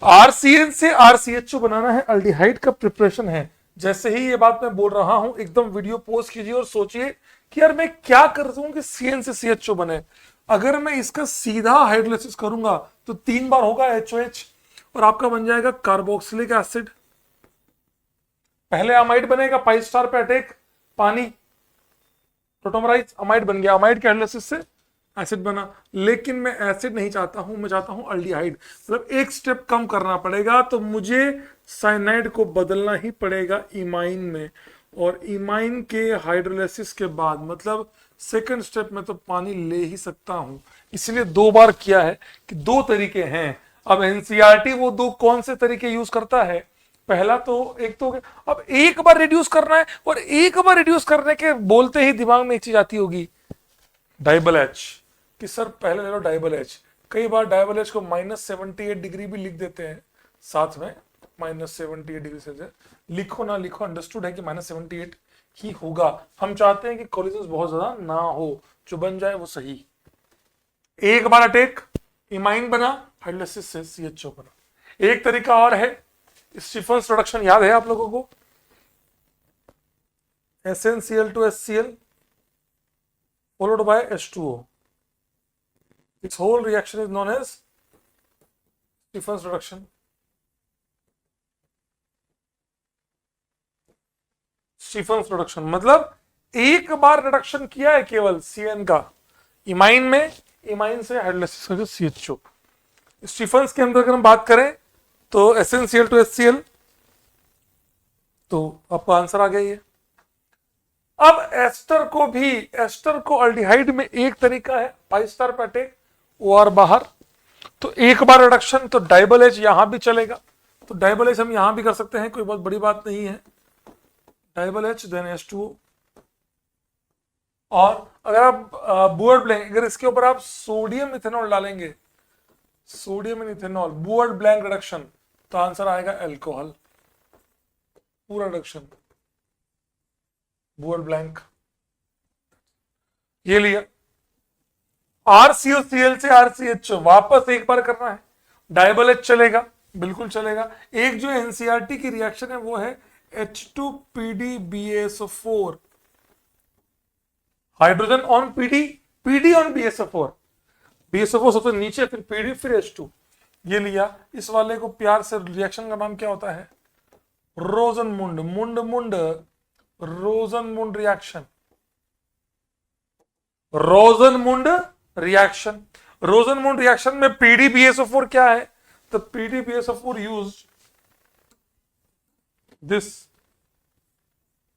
RCN से RCHO बनाना है, aldehyde का प्रिपरेशन है। जैसे ही ये बात मैं बोल रहा हूं एकदम वीडियो पॉज कीजिए और सोचिए कि यार मैं क्या कर दूं कि CN से CHO बने। अगर मैं इसका सीधा हाइड्रोलाइसिस करूंगा तो 3 बार होगा HOH और आपका बन जाएगा कार्बोक्सिलिक एसिड। पहले अमाइड बनेगा, पाई स्टार पे अटैक, पानी, प्रोटोमराइज, अमाइड बन गया, अमाइड के हाइड्रोलाइसिस से एसिड बना। लेकिन मैं एसिड नहीं चाहता हूं, मैं चाहता हूं अल्डिहाइड, मतलब एक स्टेप कम करना पड़ेगा, तो मुझे साइनाइड को बदलना ही पड़ेगा इमाइन में। और इमाइन के हाइड्रोलाइसिस के बाद मतलब सेकंड स्टेप में तो पानी ले ही सकता हूं। इसलिए 2 बार किया है कि 2 तरीके हैं। अब एनसीईआरटी वो 2 कौन से तरीके यूज करता है, पहला तो एक तो अब एक बार रिड्यूस करना है, और एक बार रिड्यूस करने के बोलते ही दिमाग में एक चीज आती होगी, डाइबल एच, कि सर पहले ले लो डाइबल एच। कई बार डाइबल एच को -78 डिग्री भी लिख देते हैं साथ में, -78 डिग्री सेल्सियस। लिखो ना लिखो, अंडरस्टूड है कि -78 ही होगा। हम चाहते हैं कि कोलिजन बहुत ज्यादा ना हो, जो बन जाए वो सही। एक बार अटैक, इमाइन बना, हाइड्रोलाइसिस से CHO बना। एक तरीका और है, स्टीफन्स प्रोडक्शन याद है आप लोगों को, SnCl2HCl followed by H2O. This whole reaction is known as Stefan's reduction. Stefan's reduction मतलब एक बार रिडक्शन किया है केवल CN का इमाइन में, इमाइन से हाइड्रोलाइसिस हो CHO। स्टीफन्स के अंदर अगर हम बात करें तो SnCl2HCl, तो आपको आंसर आ गया ये। अब एस्टर को अल्डिहाइड में एक तरीका है, पाई स्टार पे अटैक, OR बाहर, तो एक बार रिडक्शन, तो डाइबल एच यहां भी चलेगा, तो डाइबल एच हम यहां भी कर सकते हैं, कोई बहुत बड़ी बात नहीं है। डाइबल एच देन H2O। और अगर आप बुअर्ड ब्लैंक, अगर इसके ऊपर आप सोडियम इथेनॉल डालेंगे, सोडियम इथेनॉल, बुअर्ड ब्लैंक रिडक्शन, तो आंसर आएगा अल्कोहल, पूरा रिडक्शन, बुअर्ड ब्लैंक। ये लिया। RCOCl से RCHO वापस एक बार करना है, डाइबल एच चलेगा, बिल्कुल चलेगा। एक जो एनसीईआरटी की रिएक्शन है वो है H2PdBaSO4, hydrogen on PD, PD on BaSO4, BaSO4 सबसे नीचे, फिर PD, फिर H2। ये लिया। इस वाले को प्यार से, रिएक्शन का नाम क्या होता है, रोजनमुंड, मुंड मुंड, रोजनमुंड रिएक्शन, रोजनमुंड रिएक्शन। रोजनमुंड रिएक्शन में PdBaSO4 क्या है, तो PdBaSO4 used this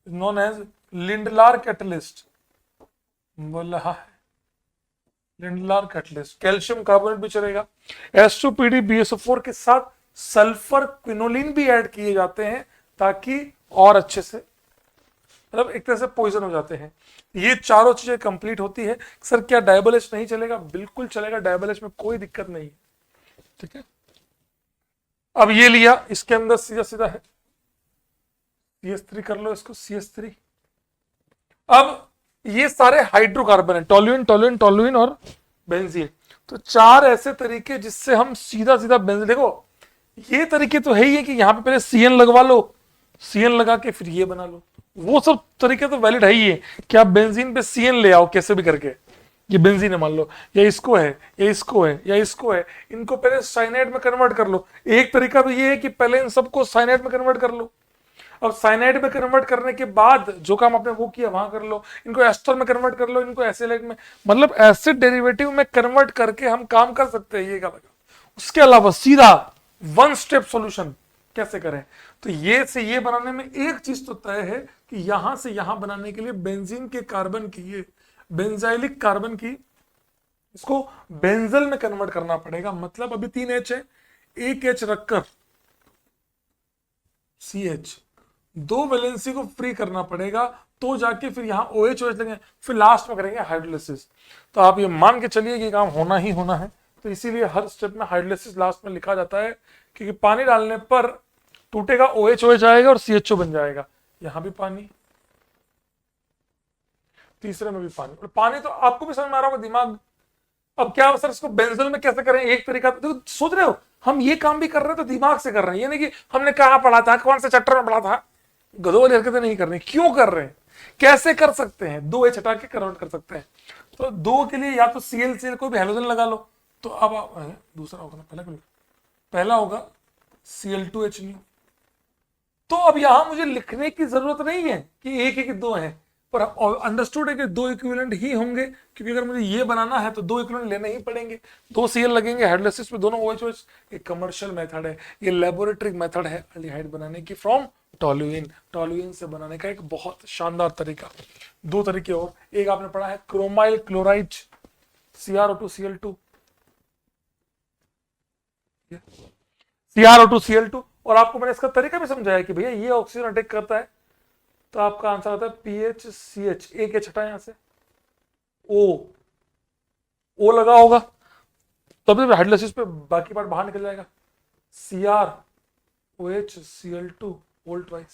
is known as Lindlar catalyst, बोला है लिंडलार कैटलिस्ट। कैल्शियम कार्बोनेट भी चलेगा। H2PdBaSO4 के साथ सल्फर क्विनोलिन भी ऐड किए जाते हैं ताकि और अच्छे से, मतलब एक तरह से पॉइजन हो जाते हैं। ये चारों चीजें कंप्लीट होती है। सर क्या डाइबल एच नहीं चलेगा, बिल्कुल चलेगा, डाइबल एच में कोई दिक्कत नहीं है, ठीक है। अब ये लिया, इसके अंदर सीधा सीधा है CH3, कर लो इसको CH3। अब ये सारे हाइड्रोकार्बन है, टोल्यूइन टोल्यूइन टोल्यूइन और बेंजीन, तो 4 ऐसे तरीके जिससे हम सीधा सीधा बेंजीन, देखो ये तरीके तो है ही है कि यहां पे पहले CN लगवा लो, CN लगा के फिर ये बना लो, वो सब तरीके तो वैलिड है ही है कि आप बेंजीन पे CN ले आओ कैसे भी करके, ये बेंजीन है मान लो, या इसको है या इसको है या इसको है, इनको पहले साइनाइड में कन्वर्ट कर लो। एक तरीका तो ये है कि पहले इन सबको साइनाइड में कन्वर्ट कर लो, अब साइनाइड में कन्वर्ट करने के बाद जो काम आपने वो किया वहां कर लो, इनको एस्टर में कन्वर्ट कर लो, इनको एसिलेट में, मतलब एसिड डेरिवेटिव में कन्वर्ट करके हम काम कर सकते हैं, ये क्या लगा। उसके अलावा सीधा 1 स्टेप सॉल्यूशन कैसे करें, तो ये से ये बनाने में एक चीज तो तय है कि यहां से यहां बनाने के लिए बेंजीन के कार्बन की, ये बेंजाइलिक कार्बन की, इसको बेंजल में कन्वर्ट करना पड़ेगा। मतलब अभी 3 H है, एक H रखकर CH, 2 वैलेंसी को फ्री करना पड़ेगा, तो जाके फिर यहां OH OH लेंगे, फिर लास्ट में करेंगे हाइड्रोलाइसिस। तो आप ये मान के चलिए कि काम होना ही होना है, तो इसीलिए हर स्टेप में हाइड्रोलाइसिस लास्ट में लिखा जाता है, क्योंकि पानी डालने पर टूटेगा, OH OH आएगा और CHO बन जाएगा। यहां भी पानी, तीसरे में भी पानी, और पानी तो आपको भी समझ में आ रहा होगा, दिमाग अब क्या सर इसको बेंजल में कैसे करें, एक तरीका तो सोच रहे हो, हम ये काम भी कर रहे हैं तो दिमाग से कर रहे हैं, ये नहीं कि हमने कहाँ पढ़ा था, कौन से चैप्टर में पढ़ा था, गधों वाली हरकतें नहीं करनी। क्यों कर रहे हैं, कैसे कर सकते हैं, दो एच हटा के कन्वर्ट कर सकते हैं। तो दो के लिए या तो CL कोई भी हेलोजन लगा लो, तो अब दूसरा होगा ना, पहला होगा Cl2H न्यू। तो अब यहां मुझे लिखने की जरूरत नहीं है कि एक एक दो है, पर अंडरस्टूड है कि दो इक्विवेलेंट ही होंगे, क्योंकि अगर मुझे ये बनाना है तो दो इक्विवेलेंट लेने ही पड़ेंगे, दो Cl लगेंगे हाइड्रोलाइसिस में, दोनों OH। ये कमर्शियल मेथड है, ये लेबोरेटरी मेथड है एल्डिहाइड बनाने की फ्रॉम टोल्यूइन। टोल्यूइन से बनाने का एक बहुत शानदार तरीका। दो तरीके और, एक आपने पढ़ा है क्रोमाइल क्लोराइड CrO2Cl2, CrO2Cl2, और आपको मैंने इसका तरीका भी समझाया कि भैया ये ऑक्सीजन अटैक करता है, तो आपका आंसर आता है PHCH, एक एच हटा यहां से, O लगा होगा, तब तो हाइड्रोलाइसिस पे बाकी पार्ट बाहर निकल जाएगा, CrOHCl2 वोल्ट वाइज,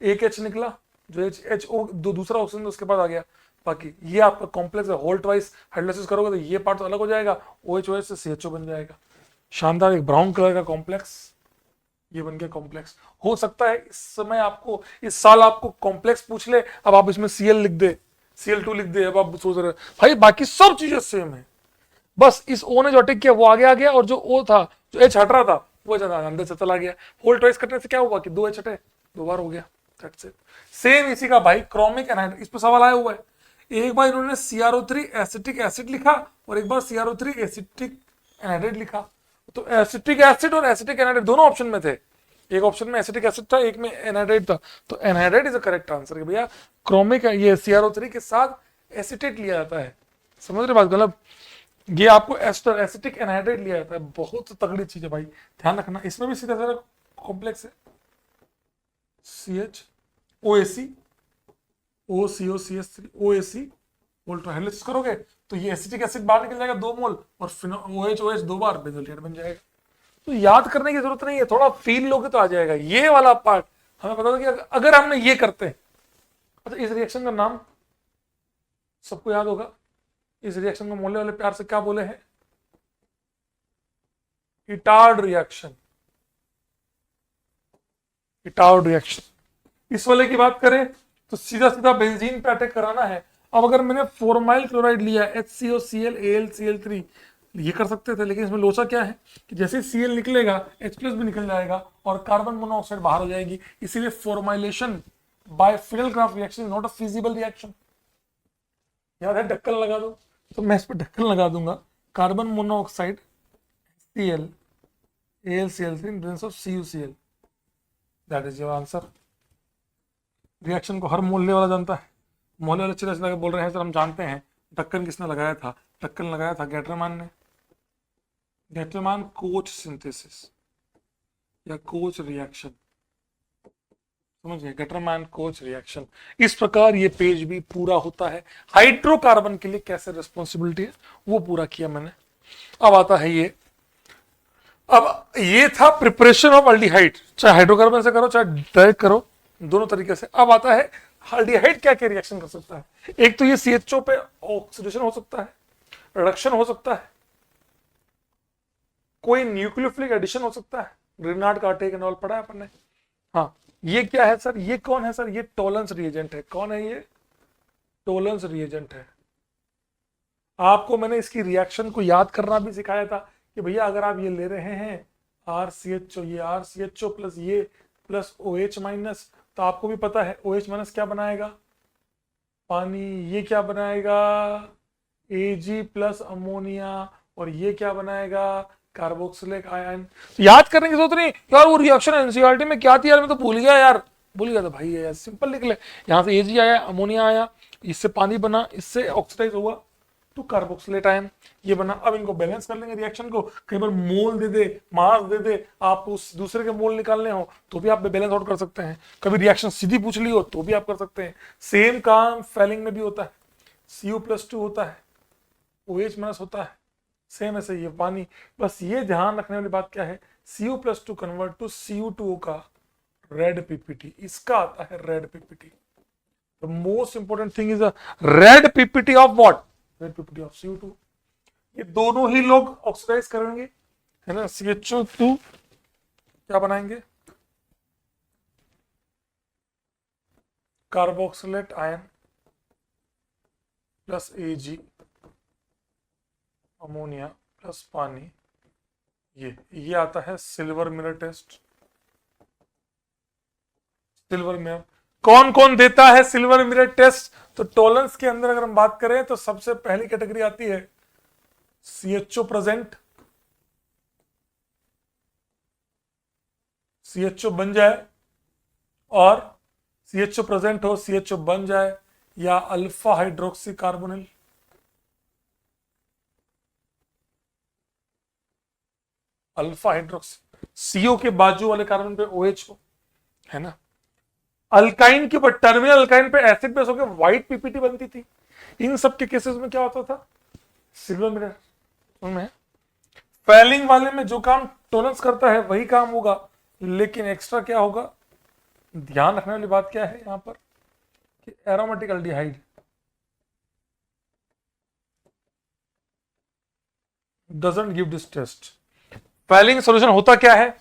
एक एच निकला, जो HO दूसरा ऑक्सीजन उसके बाद आ गया, बाकी ये आपका कॉम्प्लेक्स है, होल्ट वाइज हाइड्रोलाइसिस करोगे तो ये पार्ट तो अलग हो जाएगा, OH से CHO बन जाएगा, शानदार एक ब्राउन कलर का कॉम्प्लेक्स, ये बन गया कॉम्प्लेक्स। हो सकता है इस समय आपको, इस साल आपको कॉम्प्लेक्स पूछ ले, अब आप इसमें Cl लिख दे, Cl2 लिख दे, अब आप सोच रहे भाई बाकी सब चीजें सेम है, बस इस O ने जो अटैक किया वो आगे आ गया, और जो O था, जो H हट रहा था, वो अंदर से चला गया। होल्ट वाइज करने से क्या हुआ कि दो H हटे, दो बार हो गया, दैट्स इट। सेम इसी का भाई क्रोमिक एनाहाइड्राइड, इस पर सवाल आया हुआ है, एक बार इन्होंने CrO3 एसिटिक एसिड लिखा और एक बार CrO3 एसिटिक एनाहाइड्राइड लिखा, तो एसिटिक एसिड और एसिटिक एनाहाइड्राइड दोनों ऑप्शन में थे, एक ऑप्शन में एसिटिक एसिड था, एक में एनाहाइड्राइड था, तो एनाहाइड्राइड इज द करेक्ट आंसर। भैया क्रोमिक ये CrO3 के साथ एसिटेट लिया जाता है, समझ रहे बात, मतलब ये आपको एस्टर एसिटिक एनाहाइड्राइड लिया जाता है, बहुत तगड़ी चीज है भाई, ध्यान रखना। इसमें भी सीधा सीधा कॉम्प्लेक्स है, CH OAC OCOCH3 OAC volt hydrolysis करोगे तो ये एसिटिक एसिड बाहर निकल जाएगा 2 मोल, और OH दो बार बेंजोएट बन जाएगा। तो याद करने की जरूरत नहीं है, थोड़ा फील लोगे तो आ जाएगा। ये वाला पार्ट हमें पता था कि अगर हमने ये करते हैं, अच्छा इस रिएक्शन का नाम सबको याद होगा, इस रिएक्शन को मोहल्ले वाले प्यार से क्या बोले हैं, इटार्ड रिएक्शन, इटार्ड रिएक्शन। इस वाले की बात करें तो सीधा सीधा बेंजीन पे अटैक कराना है। अब अगर मैंने फॉर्माइल क्लोराइड लिया HCOCl AlCl3, ये कर सकते थे, लेकिन इसमें लोचा क्या है कि जैसे Cl निकलेगा H+ भी निकल जाएगा और कार्बन मोनोऑक्साइड बाहर हो जाएगी, इसीलिए formylation by Friedel Crafts reaction is not a feasible reaction. याद है ढक्कन लगा दो, तो मैं इस पर ढक्कन लगा दूंगा, carbon monoxide Cl AlCl3 in presence of CuCl, that is your answer. Reaction को हर मोहल्ले वाला जानता है, मोहल्ले वाले चिल्ला चिल्ला के बोल रहे हैं सर हम जानते हैं। ढक्कन किसने लगाया था, ढक्कन लगाया था गेटरमैन ने, गेटरमैन कोच सिंथेसिस या कोच रिएक्शन, समझ गए, गेटरमैन कोच रिएक्शन। इस प्रकार ये पेज भी पूरा होता है। हाइड्रोकार्बन के लिए कैसे रिस्पॉन्सिबिलिटी है वो पूरा किया मैंने। अब आता है ये, अब ये था प्रिपरेशन ऑफ अल्डिहाइड, चाहे हाइड्रोकार्बन से करो चाहे डायरेक्ट करो, दोनों तरीके से। अब आता है अल्डिहाइड क्या क्या रिएक्शन कर सकता है। एक तो ये CHO पे ऑक्सीडेशन हो सकता है, रिडक्शन हो सकता है, कोई न्यूक्लियोफिलिक एडिशन हो सकता है, ग्रिनार्ड का अटैक एंड ऑल पढ़ा है अपन ने। हाँ ये क्या है सर, ये कौन है सर, ये टोलेंस रिएजेंट है। कौन है ये, टोलेंस रिएजेंट है। आपको मैंने इसकी रिएक्शन को याद करना भी सिखाया था कि भैया अगर आप ये ले रहे हैं RCHO, ये RCHO प्लस ये प्लस OH माइनस, तो आपको भी पता है OH माइनस क्या बनाएगा, पानी, ये क्या बनाएगा Ag प्लस अमोनिया, और ये क्या बनाएगा कार्बोक्सिलिक आयन। याद करने की जरूरत नहीं यार, वो रिएक्शन एनसीईआरटी में क्या थी यार, मैं तो भूल गया यार, भूल गया था भाई, यार सिंपल लिख ले, यहाँ से Ag आया, अमोनिया आया, इससे पानी बना, इससे ऑक्सीडाइज हुआ तो कार्बोक्सिलेट आयन ये बना। अब इनको बैलेंस कर लेंगे रिएक्शन को, कई बार मोल दे दे, मास दे दे, आप उस दूसरे के मोल निकालने हो तो भी आप बैलेंस आउट कर सकते हैं। कभी रिएक्शन सीधी पूछ ली हो तो भी आप कर सकते हैं। सेम काम फेलिंग में भी होता है, Cu+2 होता है, OH- होता है, सेम ऐसे ये पानी। बस ये ध्यान रखने वाली बात क्या है, Cu+2 कन्वर्ट टू Cu2O का रेड पीपीटी, इसका आता है red PPT. The most important thing is the red PPT of what, red PPT of Cu2। ये दोनों ही लोग ऑक्सीडाइज करेंगे, है ना। CH2 क्या बनाएंगे, carboxylate ion plus Ag ammonia plus पानी, ये आता है silver mirror test. Silver mirror कौन कौन देता है सिल्वर मिरर टेस्ट, तो टॉलरेंस के अंदर अगर हम बात करें तो सबसे पहली कैटेगरी आती है CHO प्रेजेंट, CHO बन जाए, और CHO प्रेजेंट हो, CHO बन जाए, या alpha hydroxy carbonyl, alpha hydroxy, CO के बाजू वाले कार्बन पे OH हो, है ना। अल्काइन के ऊपर, टर्मिनल अल्काइन पे एसिड बेस होकर व्हाइट PPT बनती थी। इन सब के केसेस में क्या होता था, सिल्वर मिरर में। फैलिंग वाले में जो काम टॉलरेंस करता है वही काम होगा, लेकिन एक्स्ट्रा क्या होगा, ध्यान रखने वाली बात क्या है यहां पर कि aromatic aldehyde doesn't give this test. Fehling solution होता क्या है,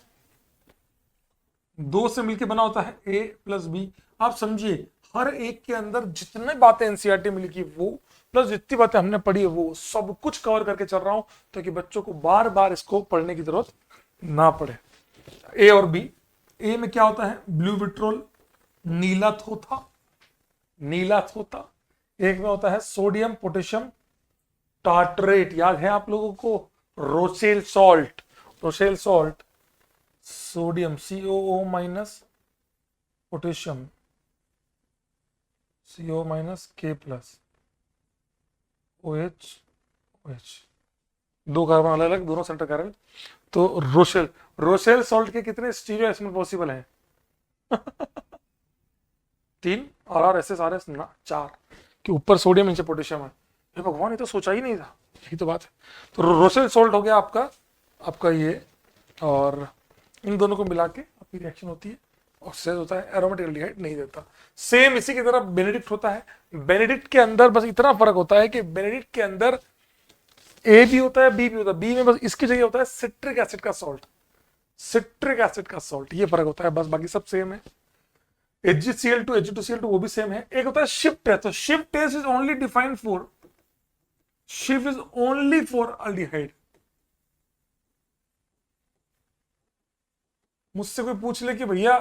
दो से मिलकर बना होता है A प्लस बी। आप समझिए हर एक के अंदर जितने बातें एनसीईआरटी में लिखी वो प्लस जितनी बातें हमने पढ़ी है वो सब कुछ कवर करके चल रहा हूं, ताकि बच्चों को बार बार इसको पढ़ने की जरूरत ना पड़े। A और B, A में क्या होता है, ब्लू विट्रोल, नीला थोथा, नीला थोथा। एक में होता है सोडियम पोटेशियम टार्टरेट, याद है आप लोगों को, Rosell salt, Rosell salt, sodium COO minus potassium CO minus K plus OH, दो कार्बन अलग अलग, दोनों सेंटर कार्बन। तो रोसेल, रोसेल सॉल्ट के कितने स्टीरियो एसिड पॉसिबल हैं 3, और SS RS ना 4, कि ऊपर सोडियम नीचे पोटेशियम है। ये भगवान, ये तो सोचा ही नहीं था, यही तो बात है। तो रोसेल सॉल्ट हो गया आपका ये, और इन दोनों को मिला के आपकी रिएक्शन होती है, ऑक्सीडाइज होता है, एरोमेटिक एल्डिहाइड नहीं देता। सेम इसी की तरह बेनेडिक्ट होता है। बेनेडिक्ट के अंदर बस इतना फर्क होता है कि बेनेडिक्ट के अंदर A भी होता है, B भी होता है, B में बस इसकी जगह होता है सिट्रिक एसिड का सॉल्ट, सिट्रिक एसिड का सॉल्ट, ये फर्क होता है बस, बाकी सब सेम है। HgCl2 Hg2Cl2 वो भी सेम है। एक होता है शिफ्ट टेस्ट, तो shift test is only defined for, shift is only for aldehyde. मुझसे कोई पूछ ले कि भैया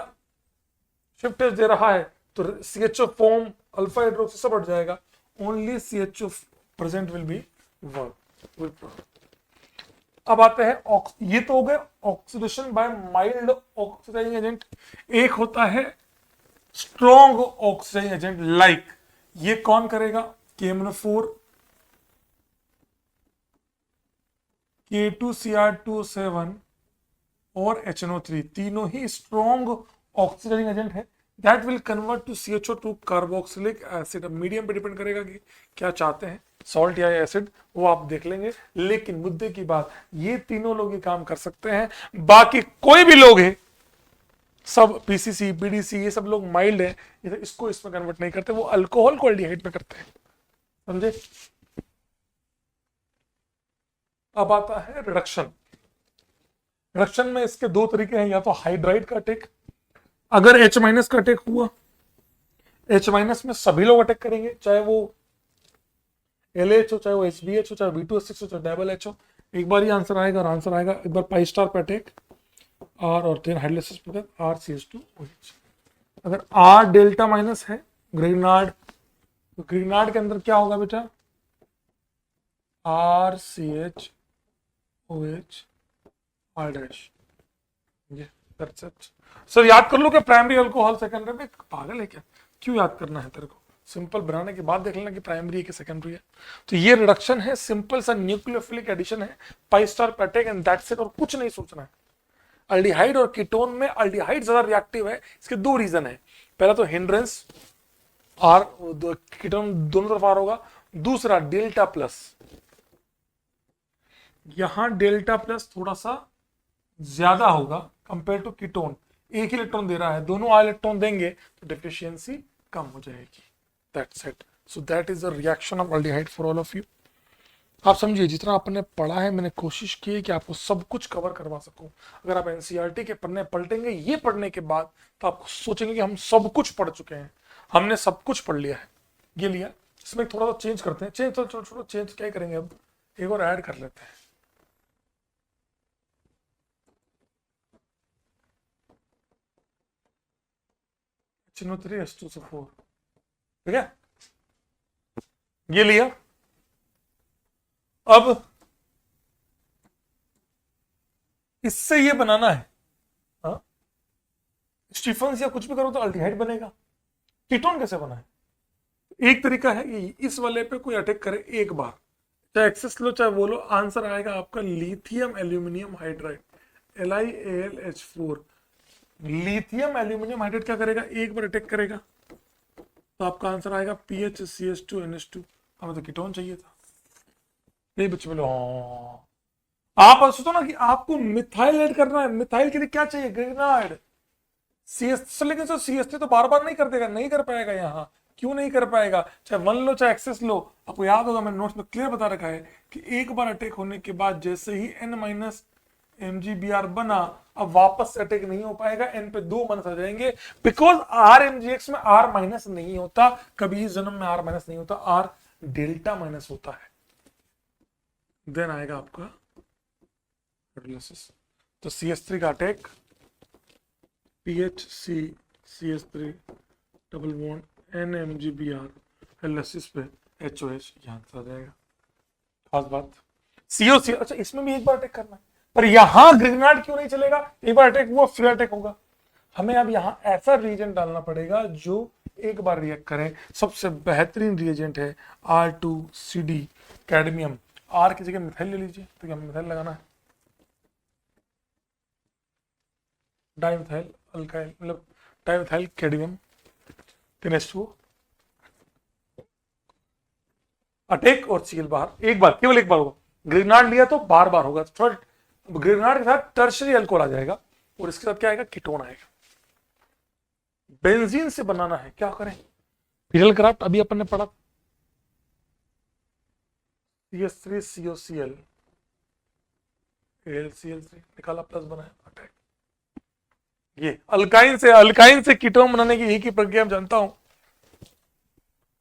शिफ्ट टेस्ट दे रहा है तो CHO फॉर्म अल्फा हाइड्रोक्सी सब हट जाएगा, only CHO present will be work. अब आते हैं, ये तो हो गए oxidation by mild oxidising agent. एक होता है स्ट्रॉन्ग ऑक्सीडाइजिंग एजेंट, लाइक ये कौन करेगा, KMnO4, K2Cr2O7 और HNO3, तीनों ही स्ट्रॉन्ग ऑक्सीडाइजिंग एजेंट है। That will convert to CHO2 carboxylic acid. अब मीडियम पे डिपेंड करेगा कि क्या चाहते हैं, सॉल्ट या एसिड, वो आप देख लेंगे। लेकिन मुद्दे की बात, ये तीनों लोग ये काम कर सकते हैं, बाकी कोई भी लोग है, सब PCC PDC ये सब लोग माइल्ड है, इसको इसमें कन्वर्ट नहीं करते, वो अल्कोहल को एल्डिहाइड में करते हैं, समझे। अब आता है रिडक्शन। रिडक्शन में इसके दो तरीके हैं, या तो हाइड्राइड का अटैक, अगर H- का अटैक हुआ, H- में सभी लोग अटैक करेंगे, चाहे वो LH हो, चाहे वो HBH हो, चाहे B2S6 हो, चाहे डबल H हो, एक बार ही आंसर आएगा, और आंसर आएगा एक बार पाई स्टार पे अटैक, और फिर हाइड्रोलाइसिस पे RCH2OH। अगर R डेल्टा माइनस है ग्रीनार्ड, तो ग्रीनार्ड के अंदर क्या होगा बेटा, RCH OH R डैश, ये दैट्स इट। सर याद कर लो क्या प्राइमरी अल्कोहल सेकेंडरी में, पागल है क्या, क्यों याद करना है तेरे को, सिंपल बनाने के बाद देख लेना कि प्राइमरी है कि सेकेंडरी है। तो ये रिडक्शन है, सिंपल सा न्यूक्लियोफिलिक एडिशन है, पाई स्टार पे अटैक, एंड दैट्स इट, और कुछ नहीं सोचना है। अल्डिहाइड और कीटोन में अल्डिहाइड ज्यादा रिएक्टिव है, इसके दो रीजन है, पहला तो हिंड्रेंस, आर कीटोन दोनों तरफ आर होगा, दूसरा डेल्टा प्लस, यहां डेल्टा प्लस थोड़ा सा ज्यादा होगा कंपेयर टू कीटोन, एक ही इलेक्ट्रॉन दे रहा है, दोनों आ इलेक्ट्रॉन देंगे तो डिफिशियंसी कम हो जाएगी, that's it. So that is the reaction of aldehyde for all of you. आप समझिए, जितना आपने पढ़ा है मैंने कोशिश की है कि आपको सब कुछ कवर करवा सकूं। अगर आप एनसीईआरटी के पन्ने पलटेंगे ये पढ़ने के बाद, तो आप सोचेंगे कि हम सब कुछ पढ़ चुके हैं, हमने सब कुछ पढ़ लिया है। ये लिया, इसमें थोड़ा सा चेंज करते हैं, चेंज तो छोटा चेंज क्या करेंगे, अब एक और ऐड कर लेते हैं। चिन्ह 3:4, ठीक है, ये लिया। अब इससे ये बनाना है, हाँ, स्टीफन्स या कुछ भी करो तो अल्डिहाइड बनेगा। कीटोन कैसे बना है? एक तरीका है कि इस वाले पे कोई अटैक करे एक बार, चाहे एक्सेस लो चाहे वो लो, आंसर आएगा आपका lithium aluminium hydride, LiAlH4। Lithium aluminium hydride क्या करेगा, एक बार अटैक करेगा तो आपका आंसर आएगा PHCH2NH2। हमें तो कीटोन चाहिए था। नहीं बच्चे बोलो आप सोचो ना कि आपको मिथाइल ऐड करना है, मिथाइल के लिए क्या चाहिए, ग्रेनाइड। CS, लेकिन सर CS3 तो बार बार नहीं कर देगा, नहीं कर पाएगा यहाँ। क्यों नहीं कर पाएगा? चाहे 1 लो चाहे एक्सेस लो, आपको याद होगा मैंने नोट्स में क्लियर बता रखा है कि एक बार अटैक होने के बाद जैसे ही N-MgBr बना, अब वापस से अटैक नहीं हो पाएगा, N पे 2 माइनस आ जाएंगे, बिकॉज RMgX में R माइनस नहीं होता, कभी इस जन्म में R माइनस नहीं होता, R डेल्टा माइनस होता है। देन आएगा आपका हाइड्रोलाइसिस। तो CS3 का attack PHCCH3 double bond NMgBr hydrolysis पे HOH यहाँ आ जाएगा। खास बात COC, अच्छा इसमें भी एक बार अटैक करना है, पर यहां ग्रिग्नार्ड क्यों नहीं चलेगा, एक बार अटैक हुआ फिर अटैक होगा। हमें अब यहां ऐसा रिएजेंट डालना पड़ेगा जो एक बार रिएक्ट करें। सबसे बेहतरीन रिएजेंट है R2CD कैडमियम। R की जगह मिथाइल ले लीजिए, तो क्या मिथाइल लगाना है, डाइमिथाइल अल्काइल, मतलब डाइमिथाइल कैडमियम 3H2, अटैक और सीएल बाहर, एक बार, केवल एक बार होगा। ग्रिग्नार्ड लिया तो बार बार होगा, थोड़ा ग्रिग्नार्ड के साथ टर्शरी अल्कोहल आ जाएगा, और इसके साथ क्या आएगा, कीटोन आएगा। बेंजीन से बनाना है, क्या करें, फिरल क्राफ्ट अभी अपन ने पढ़ा, CS3COCl AlCl3 निकाला, प्लस बनाया, अटैक। ये अल्काइन से कीटोन बनाने की एक ही प्रक्रिया मैं जानता हूं,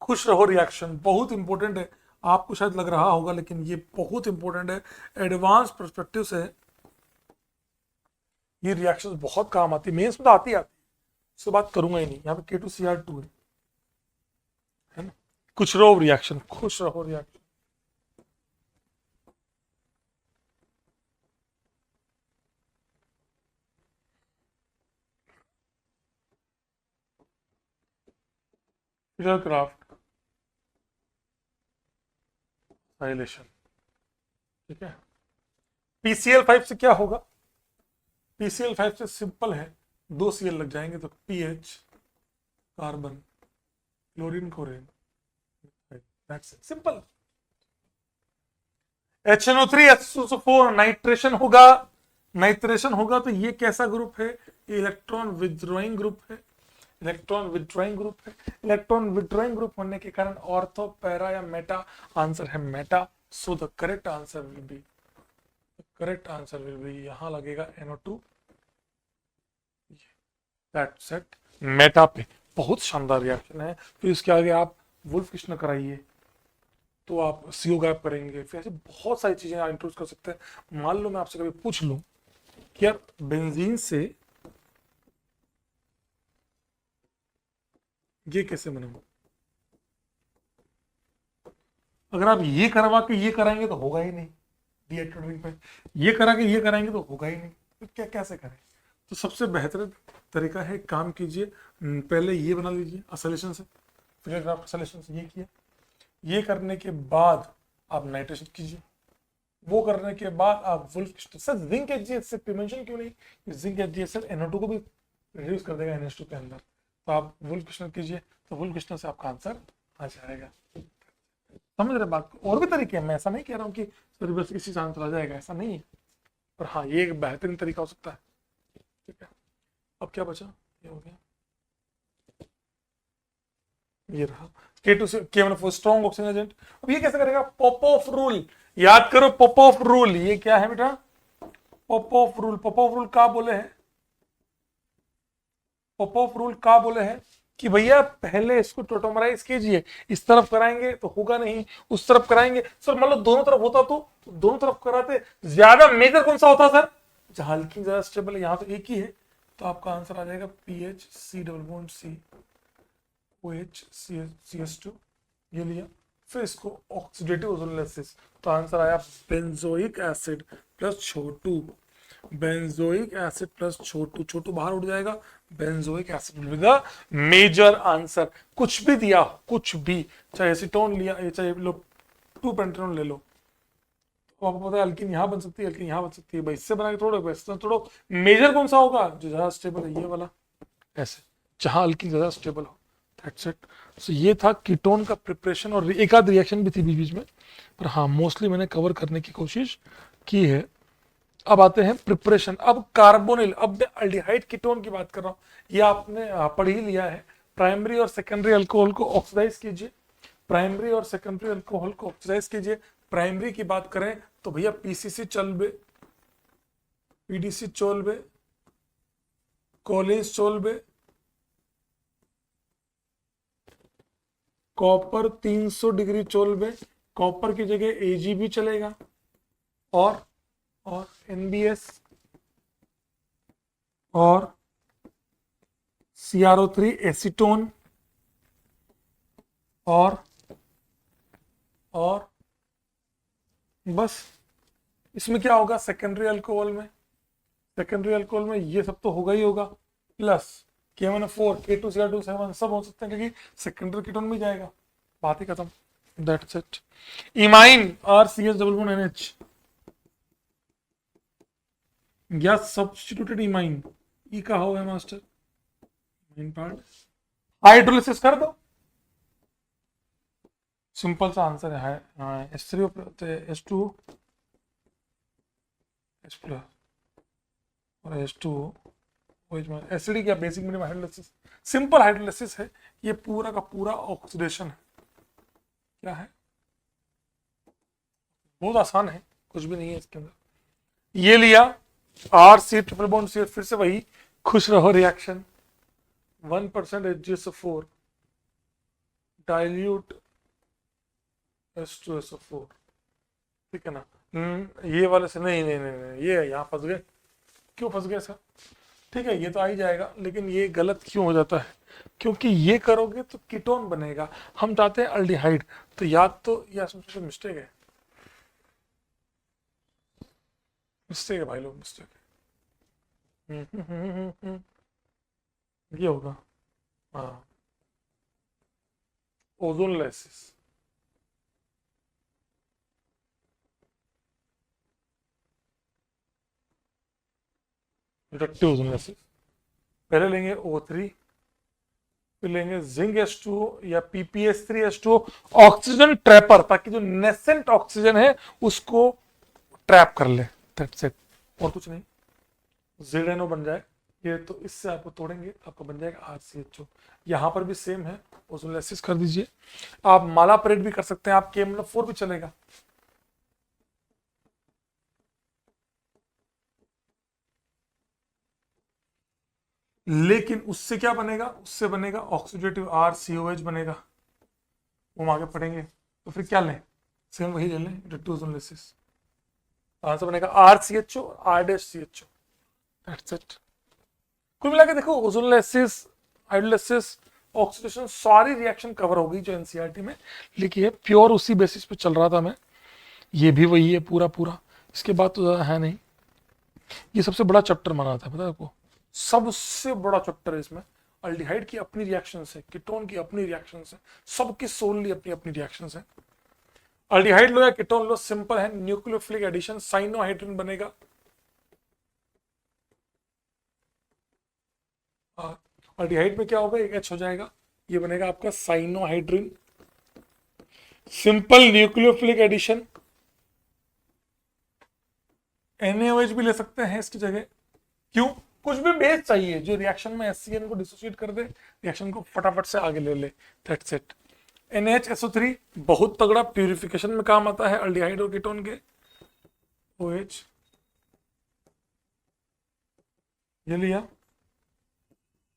खुश रहो रिएक्शन, बहुत इंपॉर्टेंट है। आपको शायद लग रहा होगा लेकिन ये बहुत इंपॉर्टेंट है, एडवांस पर्सपेक्टिव से ये रिएक्शन बहुत काम आती है, मेंस में तो आती है, उससे बात करूंगा ही नहीं। यहाँ पे K2Cr2 है ना, खुश रहो रिएक्शन, खुश रहो रिएक्शन। क्राफ्ट साइलेशन, ठीक है। PCl5 से क्या होगा, PCl5 से सिंपल है, 2 Cl लग जाएंगे तो PH carbon chlorine chlorine, that's simple. HNO3 nitration होगा, नाइट्रेशन होगा तो ये कैसा ग्रुप है, ये इलेक्ट्रॉन विथड्रॉइंग ग्रुप है, इलेक्ट्रॉन विथड्रॉइंग ग्रुप है। इलेक्ट्रॉन विथड्रॉइंग ग्रुप होने के कारण ऑर्थो पैरा या मेटा, आंसर है Meta. So the correct answer will be यहां लगेगा NO2, दैट्स इट, मेटा पे। बहुत शानदार रिएक्शन है। फिर इसके आगे आप वुल्फ कृष्ण कराइए तो आप CO गैप करेंगे, फिर ऐसे बहुत सारी चीजें इंट्रोड्यूस कर सकते हैं। मान लो मैं आपसे कभी पूछ लूं कि यार बेंजीन से ये कैसे बनेगा, अगर आप ये करवा के ये कराएंगे तो होगा ही नहीं, डीएटोडिन पे ये करा के ये कराएंगे तो होगा ही नहीं, तो क्या कैसे करें। तो सबसे बेहतर तरीका है, काम कीजिए, पहले ये बना लीजिए असोलेशन से, फिर ग्राफ असोलेशन से ये किया, ये करने के बाद आप नाइट्रेशन कीजिए, वो करने के बाद आप Wolff sir zinc HgH mention क्यों नहीं, जिंक HgH NO2 को भी रिड्यूस कर देगा NH2 के अंदर, तो आप वुल्फ कृष्ण कीजिए, तो वुल्फ कृष्ण से आपका आंसर आ जाएगा। समझ रहे बात को, और भी तरीके हैं, मैं ऐसा नहीं कह रहा हूँ कि रिवर्स किसी से आंसर आ जाएगा, ऐसा नहीं है, पर हाँ ये एक बेहतरीन तरीका हो सकता है। ठीक है, अब क्या बचा, ये हो गया, ये रहा K2 से K1 स्ट्रॉन्ग ऑक्सीजन एजेंट। अब ये कैसे करेगा, पॉपोफ रूल, याद करो पॉपऑफ रूल, ये क्या है बेटा? पॉपऑफ रूल। पॉपऑफ रूल क्या बोले हैं? पॉपऑफ रूल क्या बोले हैं कि भैया पहले इसको टोटोमराइज कीजिए, इस तरफ कराएंगे तो होगा नहीं, उस तरफ कराएंगे सर, मान लो दोनों तरफ होता तो दोनों तरफ कराते। ज्यादा मेजर कौन सा होता सर? जहां अल्कीन ज्यादा स्टेबल है, यहाँ तो एक ही है, तो आपका आंसर आ जाएगा PH C double bond C O H C S two, ये लिया। फिर इसको ऑक्सीडेटिव ओजोनोलाइसिस, तो आंसर आया बेंजोइक एसिड प्लस छोटू। बेंजोइक एसिड प्लस छोटू, छोटू बाहर उड़ जाएगा, benzoic acid will be the major answer. कुछ भी दिया, कुछ भी, चाहे एसीटोन लिया, चाहे लो 2 पेंटेनॉल ले लो, तो आपको पता है अल्कीन यहाँ बन सकती है, अल्कीन यहाँ बन सकती है, भाई इससे बना के थोड़ो, इससे थोड़ो। मेजर कौन सा होगा? जो ज्यादा स्टेबल है, ये वाला, ऐसे जहां अल्कीन ज्यादा स्टेबल हो। That's it. सो ये था कीटोन का प्रिपरेशन, और एक आध रिएक्शन भी थी बीच बीच में, पर हाँ मोस्टली मैंने कवर करने की कोशिश की है। अब आते हैं प्रिपरेशन। अब कार्बोनिल, अब मैं अल्डिहाइड कीटोन की बात कर रहा हूं, ये आपने पढ़ ही लिया है। प्राइमरी और सेकेंडरी अल्कोहल को ऑक्सीडाइज कीजिए, प्राइमरी और सेकेंडरी अल्कोहल को ऑक्सीडाइज कीजिए। प्राइमरी की बात करें तो भैया पीसीसी चलबे, पीडीसी चोलबे, कोलिस चोलबे, कॉपर 300 डिग्री चोलबे, कॉपर की जगह एजी भी चलेगा, और एनबीएस और CrO3 एसीटोन, और बस। इसमें क्या होगा सेकेंडरी अल्कोहल में? सेकेंडरी अल्कोहल में ये सब तो होगा ही होगा, प्लस K1O4 K2Cr2 सब हो सकते हैं, क्योंकि सेकेंडरी कीटोन में जाएगा, बात ही खत्म। That's it. Imine RCH double bond NH या सब्स्टिट्यूटेड इमाइन, ई का हो है मास्टर, इमाइन पार्ट हाइड्रोलिसिस कर दो, सिंपल सा आंसर है। H3O H2 H प्लस और H2O एसिडिक या basic medium hydrolysis, simple hydrolysis है, ये पूरा का पूरा ऑक्सीडेशन है। क्या है? बहुत आसान है, कुछ भी नहीं है इसके अंदर। ये लिया RC ट्रिपल बॉन्ड C, फिर से वही खुश रहो रिएक्शन, 1% HgSO4 डाइल्यूट H2SO4, ठीक है ना। ये वाले से नहीं नहीं नहीं, नहीं ये यहाँ फंस गए। क्यों फंस गए सर? ठीक है ये तो आ ही जाएगा, लेकिन ये गलत क्यों हो जाता है? क्योंकि ये करोगे तो कीटोन बनेगा, हम चाहते हैं अल्डिहाइड, तो याद तो ये मिस्टेक है, मिस्टेक है भाई लोग, मिस्टेक है। ये होगा हाँ, ओजोनलाइसिस। रिडक्टिव ओजोनलाइसिस, पहले लेंगे O3, फिर लेंगे जिंक H2 या PPS3H2, ऑक्सीजन ट्रैपर, ताकि जो नेसेंट ऑक्सीजन है उसको ट्रैप कर ले। दैट्स इट, और कुछ नहीं। ZNO बन जाए ये, तो इससे आपको तोड़ेंगे आपको बन जाएगा RCHO। यहाँ पर भी सेम है, ओजोनलाइसिस कर दीजिए। आप माला परेड भी कर सकते हैं, आप KMnO4 भी चलेगा। लेकिन उससे क्या बनेगा? उससे बनेगा ऑक्सीडेटिव RCOH बनेगा, वो आगे पढ़ेंगे। तो फिर क्या लें? सेम वही ले लें, रिडक्टिव ओजोनलाइसिस। आंसर बनेगा RCHO R-CHO। That's it. कुल मिला के देखो, ओजोनलाइसिस, हाइड्रोलाइसिस, ऑक्सीडेशन, सारी रिएक्शन कवर हो गई जो एनसीईआरटी में लिखी है, प्योर उसी बेसिस पे चल रहा था मैं। ये भी वही है पूरा पूरा, इसके बाद तो ज़्यादा है नहीं। ये सबसे बड़ा चैप्टर माना था, पता है आपको, सबसे बड़ा चैप्टर है इसमें। अल्डिहाइड की अपनी रिएक्शन है, कीटोन की अपनी रिएक्शन है, सबकी सोलली अपनी अपनी रिएक्शन है। अल्डिहाइड लो या कीटोन लो, सिंपल है, न्यूक्लियोफिलिक एडिशन, साइनोहाइड्रिन बनेगा। अल्डिहाइड में क्या होगा? एक H हो जाएगा, ये बनेगा आपका cyanohydrin. Simple nucleophilic addition, NaOH भी ले सकते हैं इसकी जगह। क्यों? कुछ भी बेस चाहिए जो रिएक्शन में HCN को डिसोसिएट कर दे, रिएक्शन को फटाफट से आगे ले ले। That's it. NHSO3 बहुत तगड़ा प्यूरिफिकेशन में काम आता है अल्डिहाइड और कीटोन के। OH ये लिया।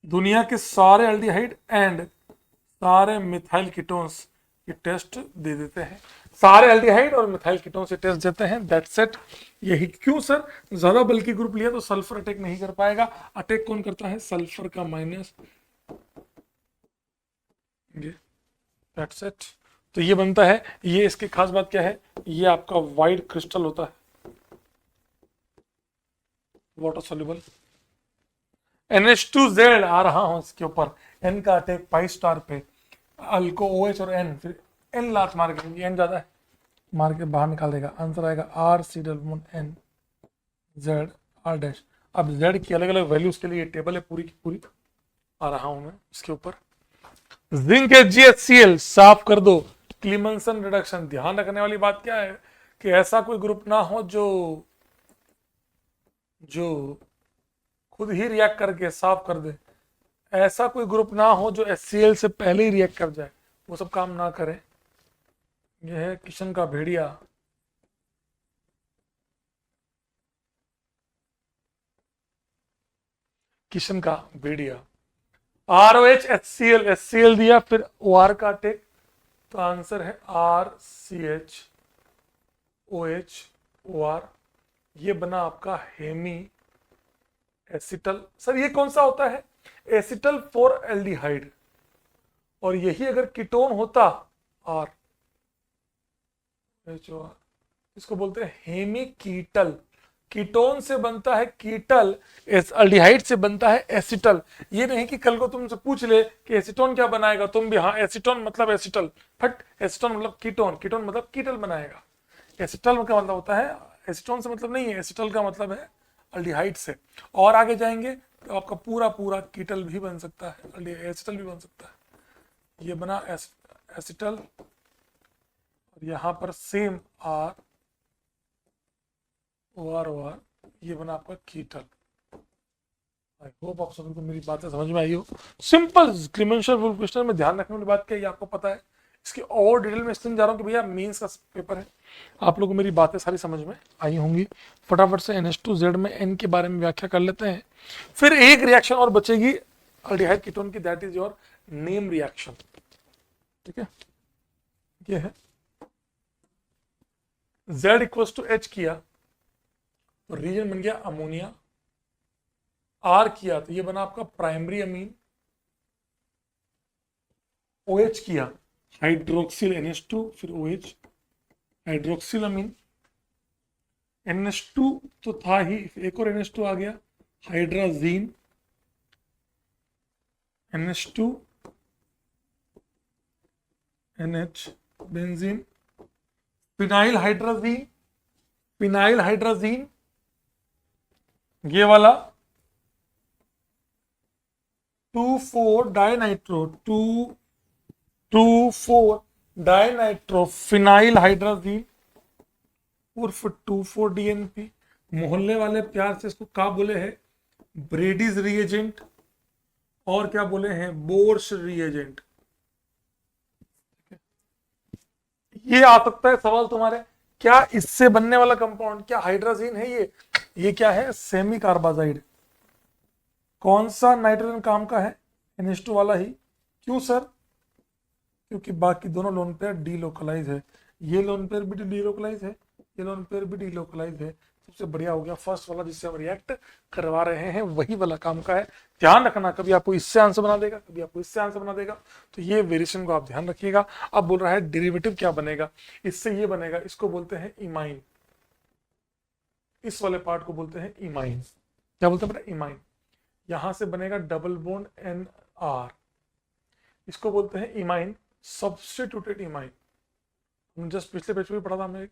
दुनिया के सारे अल्डिहाइड एंड सारे मिथाइल कीटोन्स के टेस्ट दे देते हैं। सारे अल्डिहाइड और मिथाइल कीटोन्स के टेस्ट देते हैं। That's it. यही क्यों सर, ज्यादा बल्कि ग्रुप लिया तो सल्फर अटैक नहीं कर पाएगा। अटैक कौन करता है? सल्फर का माइनस। That's it. तो ये बनता है, ये इसकी खास बात क्या है, ये आपका वाइट क्रिस्टल होता है, वाटर सोल्यूबल। NH2Z आ रहा हूं इसके ऊपर, N का अटैक पाई स्टार पे, अल्को OH और N, फिर N लात मार के, N ज्यादा है, मार के बाहर निकाल देगा। आंसर आएगा RC⋯N Z अब Z की अलग अलग वैल्यूज के लिए टेबल है पूरी की पूरी, आ रहा हूं मैं इसके ऊपर। जिंक HgHCl साफ कर दो, क्लीमंसन रिडक्शन। ध्यान रखने वाली बात क्या है कि ऐसा कोई ग्रुप ना हो जो खुद ही रिएक्ट करके साफ कर दे। ऐसा कोई ग्रुप ना हो जो HCl से पहले ही रिएक्ट कर जाए, वो सब काम ना करे। यह है किशन का भेड़िया। किशन का भेड़िया। ROH HCl दिया, फिर OR का टेक, तो आंसर है RCHOH OR। ये बना आपका हेमी एसिटल। सर ये कौन सा होता है? Acetal for aldehyde. और यही अगर कीटोन होता R HOR, इसको बोलते हैं हेमी कीटल। कीटोन से बनता है कीटल, एल्डिहाइड से बनता है एसिटल। ये नहीं कि कल को तुमसे पूछ ले कि एसीटोन क्या बनाएगा, तुम भी हाँ एसीटोन मतलब एसिटल, फट एसीटोन मतलब कीटोन, कीटोन मतलब कीटल बनाएगा। एसिटल का मतलब होता है, एसीटोन से मतलब नहीं है, एसिटल का मतलब है अल्डिहाइड से। और आगे जाएंगे तो आपका पूरा पूरा कीटल भी बन सकता है, एसिटल भी बन सकता है। ये बना एसिटल, और यहाँ पर सेम R OR, ये बना आपका कीटल। आई होप आप सभी को मेरी बातें समझ में आई हो। सिंपल क्लीमेंशियल वुल्फ क्वेश्चन में ध्यान रखने वाली बात क्या है, आपको पता है। इसकी और डिटेल में इसलिए जा रहा हूँ कि भैया मेंस का पेपर है, आप लोगों को मेरी बातें सारी समझ में आई होंगी। फटाफट से NH2Z में N के बारे में व्याख्या कर लेते हैं, फिर एक रिएक्शन और बचेगी अल्डिहाइड कीटोन की, that is your name reaction. ठीक है, ये है Z=H किया तो रीजन बन गया अमोनिया। R किया तो ये बना आपका प्राइमरी अमीन। OH किया हाइड्रोक्सिल NH2, फिर OH हाइड्रोक्सिल अमीन। NH2 तो था ही, एक और NH2 आ गया hydrazine. NH2 NH benzene. Phenyl hydrazine, phenyl hydrazine ये वाला 2,4 डाइनाइट्रो, 2,4 डाइनाइट्रो फिनाइल हाइड्राजीन उर्फ 2,4 DNP। मोहल्ले वाले प्यार से इसको क्या बोले हैं? ब्रेडीज रिएजेंट, और क्या बोले हैं? बोर्श रिएजेंट। ये आ सकता है सवाल तुम्हारे, क्या इससे बनने वाला कंपाउंड क्या हाइड्राजीन है? ये क्या है? Semi carbazide. कौन सा नाइट्रोजन काम का है? NH2 वाला ही। क्यों सर? क्योंकि बाकी दोनों लोन पेयर डीलोकलाइज है। ये लोन पेयर भी डीलोकलाइज है, ये लोन पेयर भी डीलोकलाइज है। सबसे बढ़िया हो गया फर्स्ट वाला जिससे हम रिएक्ट करवा रहे हैं, वही वाला काम का है। ध्यान रखना, कभी आपको इससे आंसर बना देगा, कभी आपको इससे आंसर बना देगा, तो ये वेरिएशन को आप ध्यान रखिएगा। अब बोल रहा है डेरिवेटिव क्या बनेगा, इससे ये बनेगा, इसको बोलते हैं इमाइन। इस वाले पार्ट को बोलते हैं इमाइन। क्या बोलते हैं बेटा? इमाइन। यहां से बनेगा डबल बॉन्ड NR, इसको बोलते हैं इमाइन, सब्स्टिट्यूटेड इमाइन। जस्ट पिछले पेज में पढ़ा था हमने,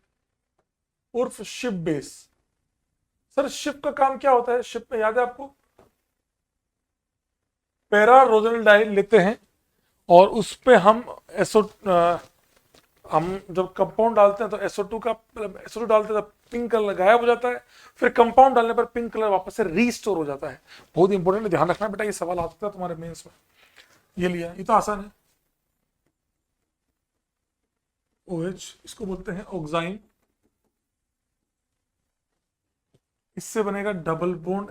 उर्फ शिप बेस। सर शिप का काम क्या होता है? शिप में याद है आपको? पैरा रोजनल डाई लेते हैं और उस पे हम हम जब कंपाउंड डालते हैं तो SO2 डालते हैं तो पिंक कलर गायब हो जाता है, फिर कंपाउंड डालने पर पिंक कलर वापस से रीस्टोर हो जाता है। बहुत इंपॉर्टेंट है, ध्यान रखना बेटा, ये सवाल आ सकता है तुम्हारे मेंस में। ये लिया, ये तो आसान है। OH, इसको बोलते हैं ऑक्साइन। इससे बनेगा डबल बॉन्ड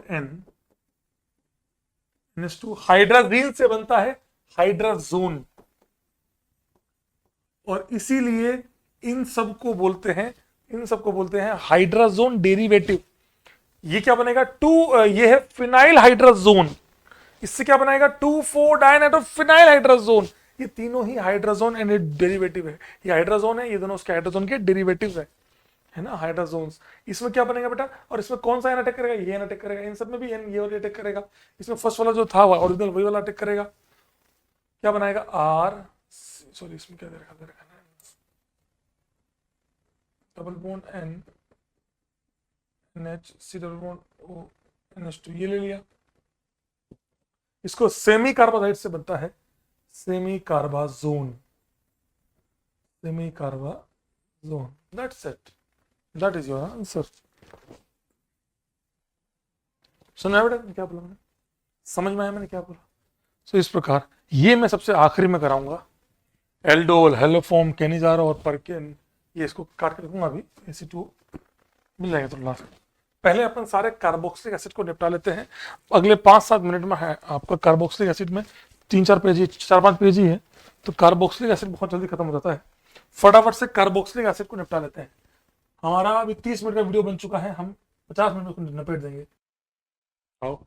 NH2। हाइड्राजीन से बनता है हाइड्राजोन, और इसीलिए इन सबको बोलते हैं हाइड्राजोन डेरिवेटिव। ये क्या बनेगा ये है फिनाइल हाइड्राजोन। इससे क्या बनाएगा 2,4 डायनाइट्रो फिनाइल हाइड्राजोन। ये तीनों ही हाइड्राजोन एंड डेरिवेटिव है। ये हाइड्राजोन है, ये दोनों उसके हाइड्राजोन के डेरिवेटिव है ना, हाइड्राजोन्स। इसमें क्या बनेगा बेटा, और इसमें कौन सा एन अटैक करेगा, ये एन अटैक करेगा। इन सब में भी एन ये वाला अटैक करेगा। इसमें फर्स्ट वाला जो था ओरिजिनल वही वाला अटैक करेगा। क्या बनाएगा सॉरी इसमें क्या दे रखा है, double bond NH C double bond O NH2, ये ले लिया। इसको सेमी कार्बाजाइड से बनता है semicarbazone. That's it, that is your answer. सुना बेटा क्या बोला मैंने, समझ में आया मैंने क्या बोला? सो इस प्रकार ये मैं सबसे आखिरी में कराऊंगा। एल्डोल, हेलोफॉर्म, केनिजार और परकेन, ये इसको काट के रखूंगा अभी। Ac2 मिल जाएगा तो लास्ट। पहले अपन सारे कार्बोक्सिलिक एसिड को निपटा लेते हैं। अगले 5-7 मिनट में है आपका कार्बोक्सिलिक एसिड में 3-4 पेज, 4-5 पेज ही है, तो कार्बोक्सिलिक एसिड बहुत जल्दी खत्म हो जाता है। फटाफट से कार्बोक्सिलिक एसिड को निपटा लेते हैं। हमारा अभी 30 मिनट का वीडियो बन चुका है, हम 50 मिनट में निपट देंगे। आओ,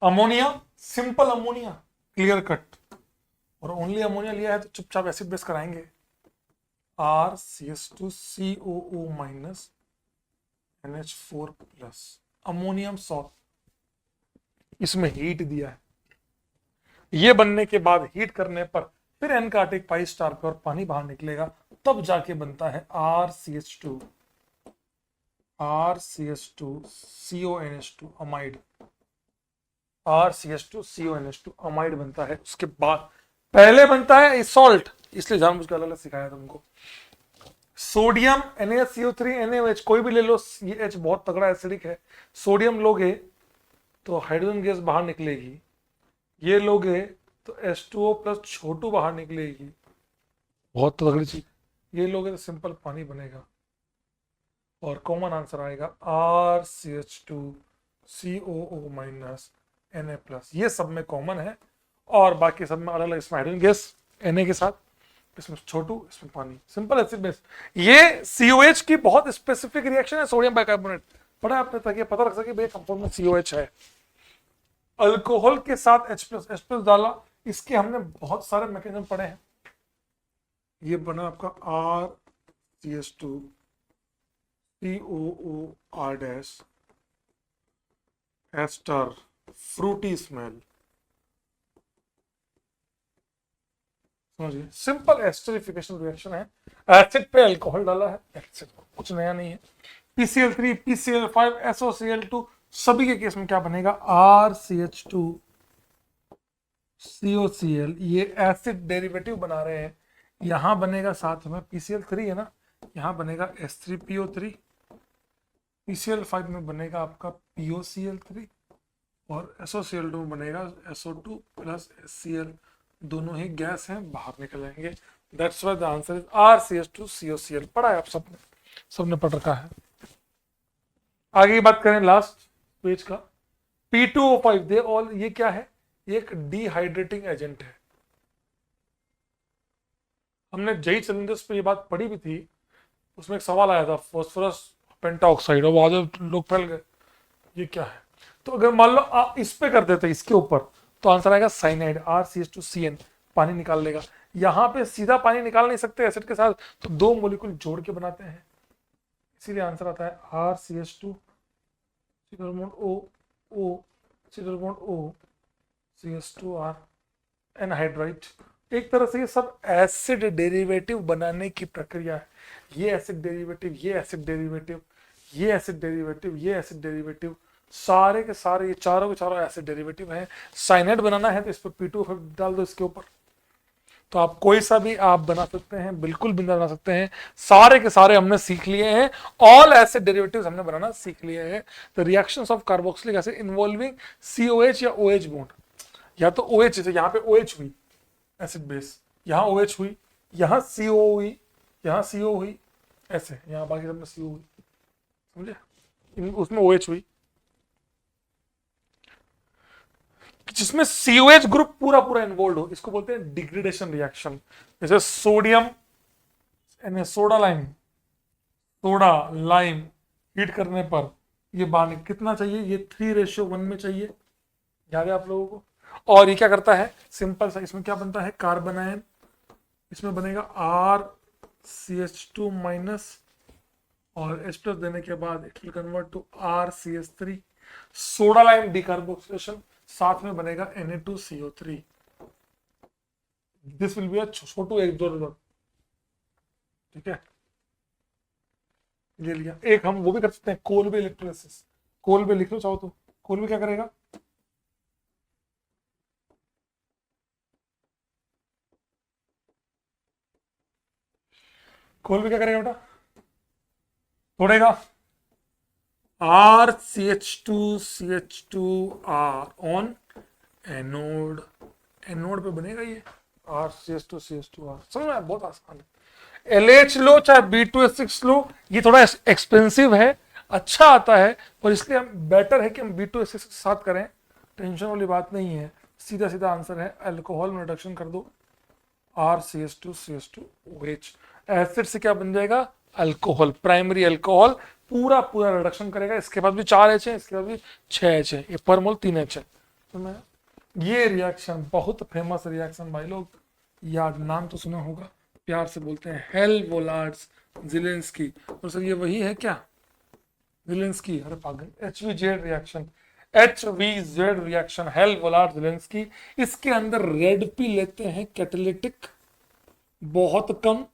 ammonia, simple ammonia, clear cut, और ओनली अमोनिया लिया है तो चुपचाप एसिड बेस कराएंगे। RCH2COO minus NH4 plus, ammonium salt. इसमें हीट दिया है, ये बनने के बाद हीट करने पर फिर N का अटैक पाई स्टार पे और पानी बाहर निकलेगा, तब जाके बनता है RCH2CONH2 अमाइड। RCH2CONH2 अमाइड बनता है। उसके बाद पहले बनता है सॉल्ट, इसलिए जानबूझ के अलग अलग सिखाया तुमको। सोडियम NaCO3 NaOH, कोई भी ले लो, ये H बहुत तगड़ा एसिडिक है। सोडियम लोगे तो हाइड्रोजन गैस बाहर निकलेगी, ये लोगे तो H2O प्लस छोटू बाहर निकलेगी, बहुत तगड़ी चीज। ये लोगे तो सिंपल पानी बनेगा, और कॉमन आंसर आएगा RCH2COO माइनस Na प्लस। ये सब में कॉमन है, और बाकी सब में अलग अलग। इसमें हाइड्रोजन गैस Na के साथ, इसमें छोटू, इसमें पानी, सिंपल एसिड बेस। ये COH की बहुत स्पेसिफिक रिएक्शन है, सोडियम बाइकार्बोनेट। पढ़ा आपने, ताकि पता रख सके भाई कंपाउंड में COH है। अल्कोहल के साथ H+ डाला, इसके हमने बहुत सारे मैकेनिज्म पढ़े हैं। ये बना आपका RCH2COOR एस्टर, फ्रूटी स्मेल, समझिए, सिंपल एस्टरिफिकेशन रिएक्शन है। एसिड पे अल्कोहल डाला है, एसिड कुछ नया नहीं है। PCl3, PCl5, SOCl2, सभी के केस में क्या बनेगा, RCH2COCl। ये एसिड डेरिवेटिव बना रहे हैं, यहां बनेगा साथ में PCl3 है ना, यहां बनेगा H3PO3, PCl5 में बनेगा आपका POCl3, और SOCl2 में बनेगा SO2 प्लस HCl। दोनों ही गैस हैं, बाहर निकल जाएंगे। That's why the answer is RCH2COCl। पढ़ा है आप सबने पढ़ रखा है। आगे की बात करें लास्ट पेज का, P2O5 दे ऑल, ये क्या है, एक डिहाइड्रेटिंग एजेंट है। हमने जेई चैलेंजेस पे ये बात पढ़ी भी थी, उसमें एक सवाल आया था फास्फोरस पेंटाऑक्साइड, और बाद लोग फैल गए ये क्या है। तो अगर मान लो आप इस पे कर देते इसके ऊपर, तो आंसर आएगा साइनाइड, RCH2CN, पानी निकाल लेगा। यहां पे सीधा पानी निकाल नहीं सकते एसिड के साथ, तो दो मॉलिक्यूल जोड़ के बनाते हैं, इसीलिए आंसर आता है RCH2 CH2R एनहाइड्राइड। एक तरह से ये सब एसिड डेरिवेटिव बनाने की प्रक्रिया है। ये एसिड डेरिवेटिव, ये एसिड डेरिवेटिव, ये एसिड डेरिवेटिव, ये एसिड डेरिवेटिव, सारे के सारे ये चारों के चारों एसिड डेरिवेटिव हैं। साइनाइड बनाना है तो इस पर P2O5 डाल दो इसके ऊपर, तो आप कोई सा भी आप बना सकते हैं, बिल्कुल बिंदा बना सकते हैं। सारे के सारे हमने सीख लिए हैं, ऑल एसिड डेरिवेटिव्स हमने बनाना सीख लिए हैं। The reactions of carboxylic acid involving COH या OH बॉन्ड, या तो OH, जैसे यहाँ पे OH हुई एसिड बेस, यहाँ OH हुई, यहाँ CO हुई, यहाँ CO हुई, ऐसे यहाँ बाकी सब में CO हुई, समझे, उसमें OH हुई, जिसमें COH ग्रुप पूरा पूरा इन्वॉल्व हो, इसको बोलते हैं डिग्रेडेशन रिएक्शन। जैसे sodium soda lime, soda lime heat करने पर ये बाहर कितना चाहिए, ये 3:1 में चाहिए, याद है आप लोगों को। और ये क्या करता है, सिंपल सा, इसमें क्या बनता है, कार्बन आयन, इसमें बनेगा RCH2 माइनस, और H प्लस देने के बाद it will convert to RCH3, soda lime decarboxylation, साथ में बनेगा Na2CO3। This will be a छोटू एक दो, ठीक है, ले लिया। एक हम वो भी कर सकते हैं, कोलबे इलेक्ट्रोलिसिस, कोलबे लिख लो चाहो तो। कोलबे क्या करेगा, कोलबे क्या करेगा बेटा, तोड़ेगा RCH2CH2R ऑन एनोड, एनोड पे बनेगा ये RCH2CH2R, समझ में, बहुत आसान है। LH लो चाहे B2H6 लो, ये थोड़ा एक्सपेंसिव है, अच्छा आता है, पर इसलिए हम बेटर है कि हम B2H6 के साथ करें, टेंशन वाली बात नहीं है। सीधा सीधा आंसर है, अल्कोहल में रिडक्शन कर दो, RCH2CH2OH, एसिड से क्या बन जाएगा, अल्कोहल, प्राइमरी अल्कोहल, पूरा पूरा रिडक्शन करेगा। इसके पास भी 4H है, इसके पास भी 6H है, ये पर मोल 3H है। तो मैं ये रिएक्शन बहुत फेमस रिएक्शन भाई लोग, याद, नाम तो सुना होगा, प्यार से बोलते हैं हेल-वोलार्ड्स ज़ेलेंस्की। और सर ये वही है क्या, ज़ेलेंस्की, अरे पागल, HVZ reaction, HVZ reaction, Hell Volhard's Zelinsky. इसके अंदर रेड पी लेते हैं कैटालिटिक बहुत कम,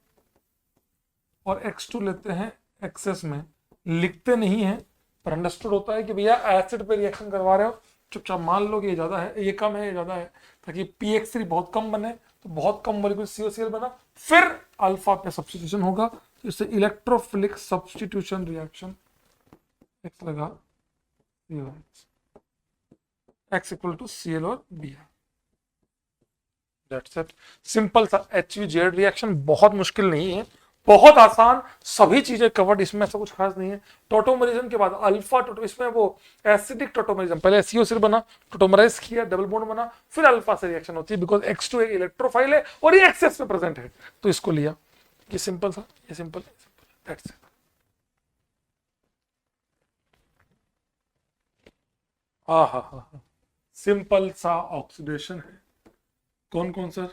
और X2 लेते हैं एक्सेस में, लिखते नहीं है पर अंडरस्टूड होता है कि भैया एसिड पे रिएक्शन करवा रहे हो, चुपचाप मान लो कि ये ज्यादा है, ये कम है, ये ज्यादा है, ताकि PX3 बहुत कम बने, तो बहुत कम मॉलिक्यूल COCl बना, फिर अल्फा पे सब्स्टिट्यूशन होगा, तो इससे इलेक्ट्रोफिलिक सब्स्टिट्यूशन रिएक्शन, X लगा, X इक्वल टू Cl और Br। दैट्स इट, सिंपल सा HVZ रिएक्शन, बहुत मुश्किल नहीं है, बहुत आसान, सभी चीजें कवर्ड, इसमें ऐसा कुछ खास नहीं है। टोटोमरिज्म के बाद अल्फा टोटो, इसमें वो एसिडिक टोटोमरिज्म, पहले CO बना, टोटोमराइज किया, डबल बॉन्ड बना, फिर अल्फा से रिएक्शन होती है, बिकॉज X2 एक इलेक्ट्रोफाइल है और ये एक्सेस में प्रेजेंट है, तो इसको लिया। ये सिंपल सा, ये सिंपल, दैट्स इट। हाँ हाँ हाँ हाँ, सिंपल सा ऑक्सीडेशन है। कौन कौन सर,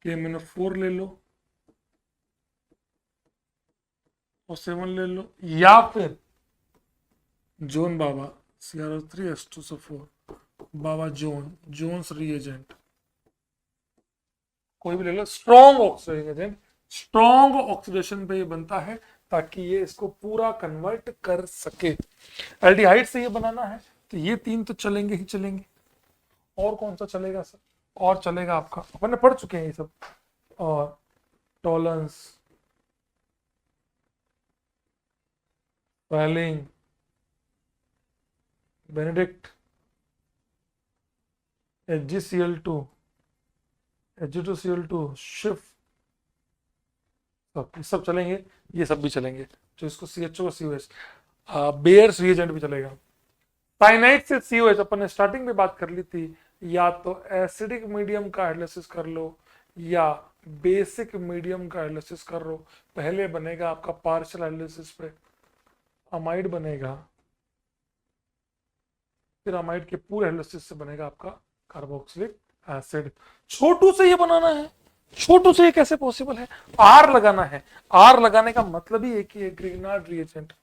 KMnO4 ले लो और 7 ले लो, या फिर जोन बाबा CrO3H2SO4, बाबा जोन्स रिएजेंट, कोई भी ले लो, strong oxidation agent, strong oxidation पे ये बनता है, ताकि ये इसको पूरा कन्वर्ट कर सके। एल्डिहाइड से ये बनाना है, तो ये 3 तो चलेंगे ही चलेंगे, और कौन सा चलेगा सर, और चलेगा आपका, अपन ने पढ़ चुके हैं ये सब, और टॉलरेंस, वेलिंग, बेनेडिक्ट, HgCl2, Hg2Cl2, शिफ, सब चलेंगे, ये सब भी चलेंगे, जो इसको CHO और COH, बेयर्स रिएजेंट भी चलेगा। साइनाइड से COH अपन ने स्टार्टिंग में बात कर ली थी, या तो एसिडिक मीडियम का हाइड्रोलाइसिस कर लो, या बेसिक मीडियम का हाइड्रोलाइसिस कर लो। पहले बनेगा आपका पार्शियल हाइड्रोलाइसिस पे अमाइड बनेगा, फिर अमाइड के पूरे हाइड्रोलाइसिस से बनेगा आपका कार्बोक्सिलिक एसिड। छोटू से ये बनाना है, छोटू से ये कैसे पॉसिबल है, आर लगाना है, आर लगाने का मतलब ही एक ही है, ग्रीनार्ड रिएजेंट,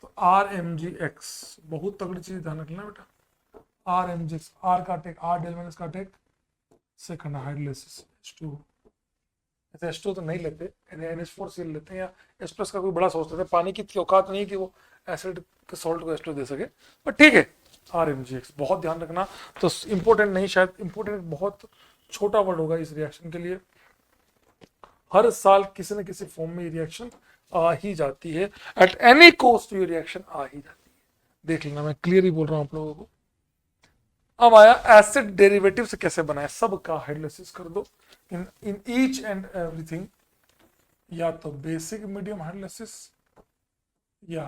तो RMgX, बहुत तगड़ी चीज ध्यान रखना बेटा, RMgX, आर का टेक, R डेल माइनस का टेक, सेकंड हाइड्रोलाइसिस H2, ऐसे H2 तो नहीं लेते, NH4Cl लेते हैं, या H प्लस का कोई बड़ा सोच लेते हैं, पानी की इतनी औकात नहीं कि वो एसिड के सॉल्ट को H2 दे सके, पर ठीक है, RMgX बहुत ध्यान रखना। तो इंपॉर्टेंट नहीं, शायद इंपॉर्टेंट बहुत छोटा वर्ड होगा इस रिएक्शन के लिए, हर साल किसी न किसी फॉर्म में रिएक्शन आ ही जाती है, एट एनी कॉस्ट ये रिएक्शन आ ही जाती है, देख लेना, मैं क्लियर ही बोल रहा हूं आप लोगों को। अब आया एसिड डेरिवेटिव से कैसे बनाए, सब का हाइड्रोलिसिस कर दो इन ईच एंड एवरीथिंग, या तो बेसिक मीडियम हाइड्रोलिसिस या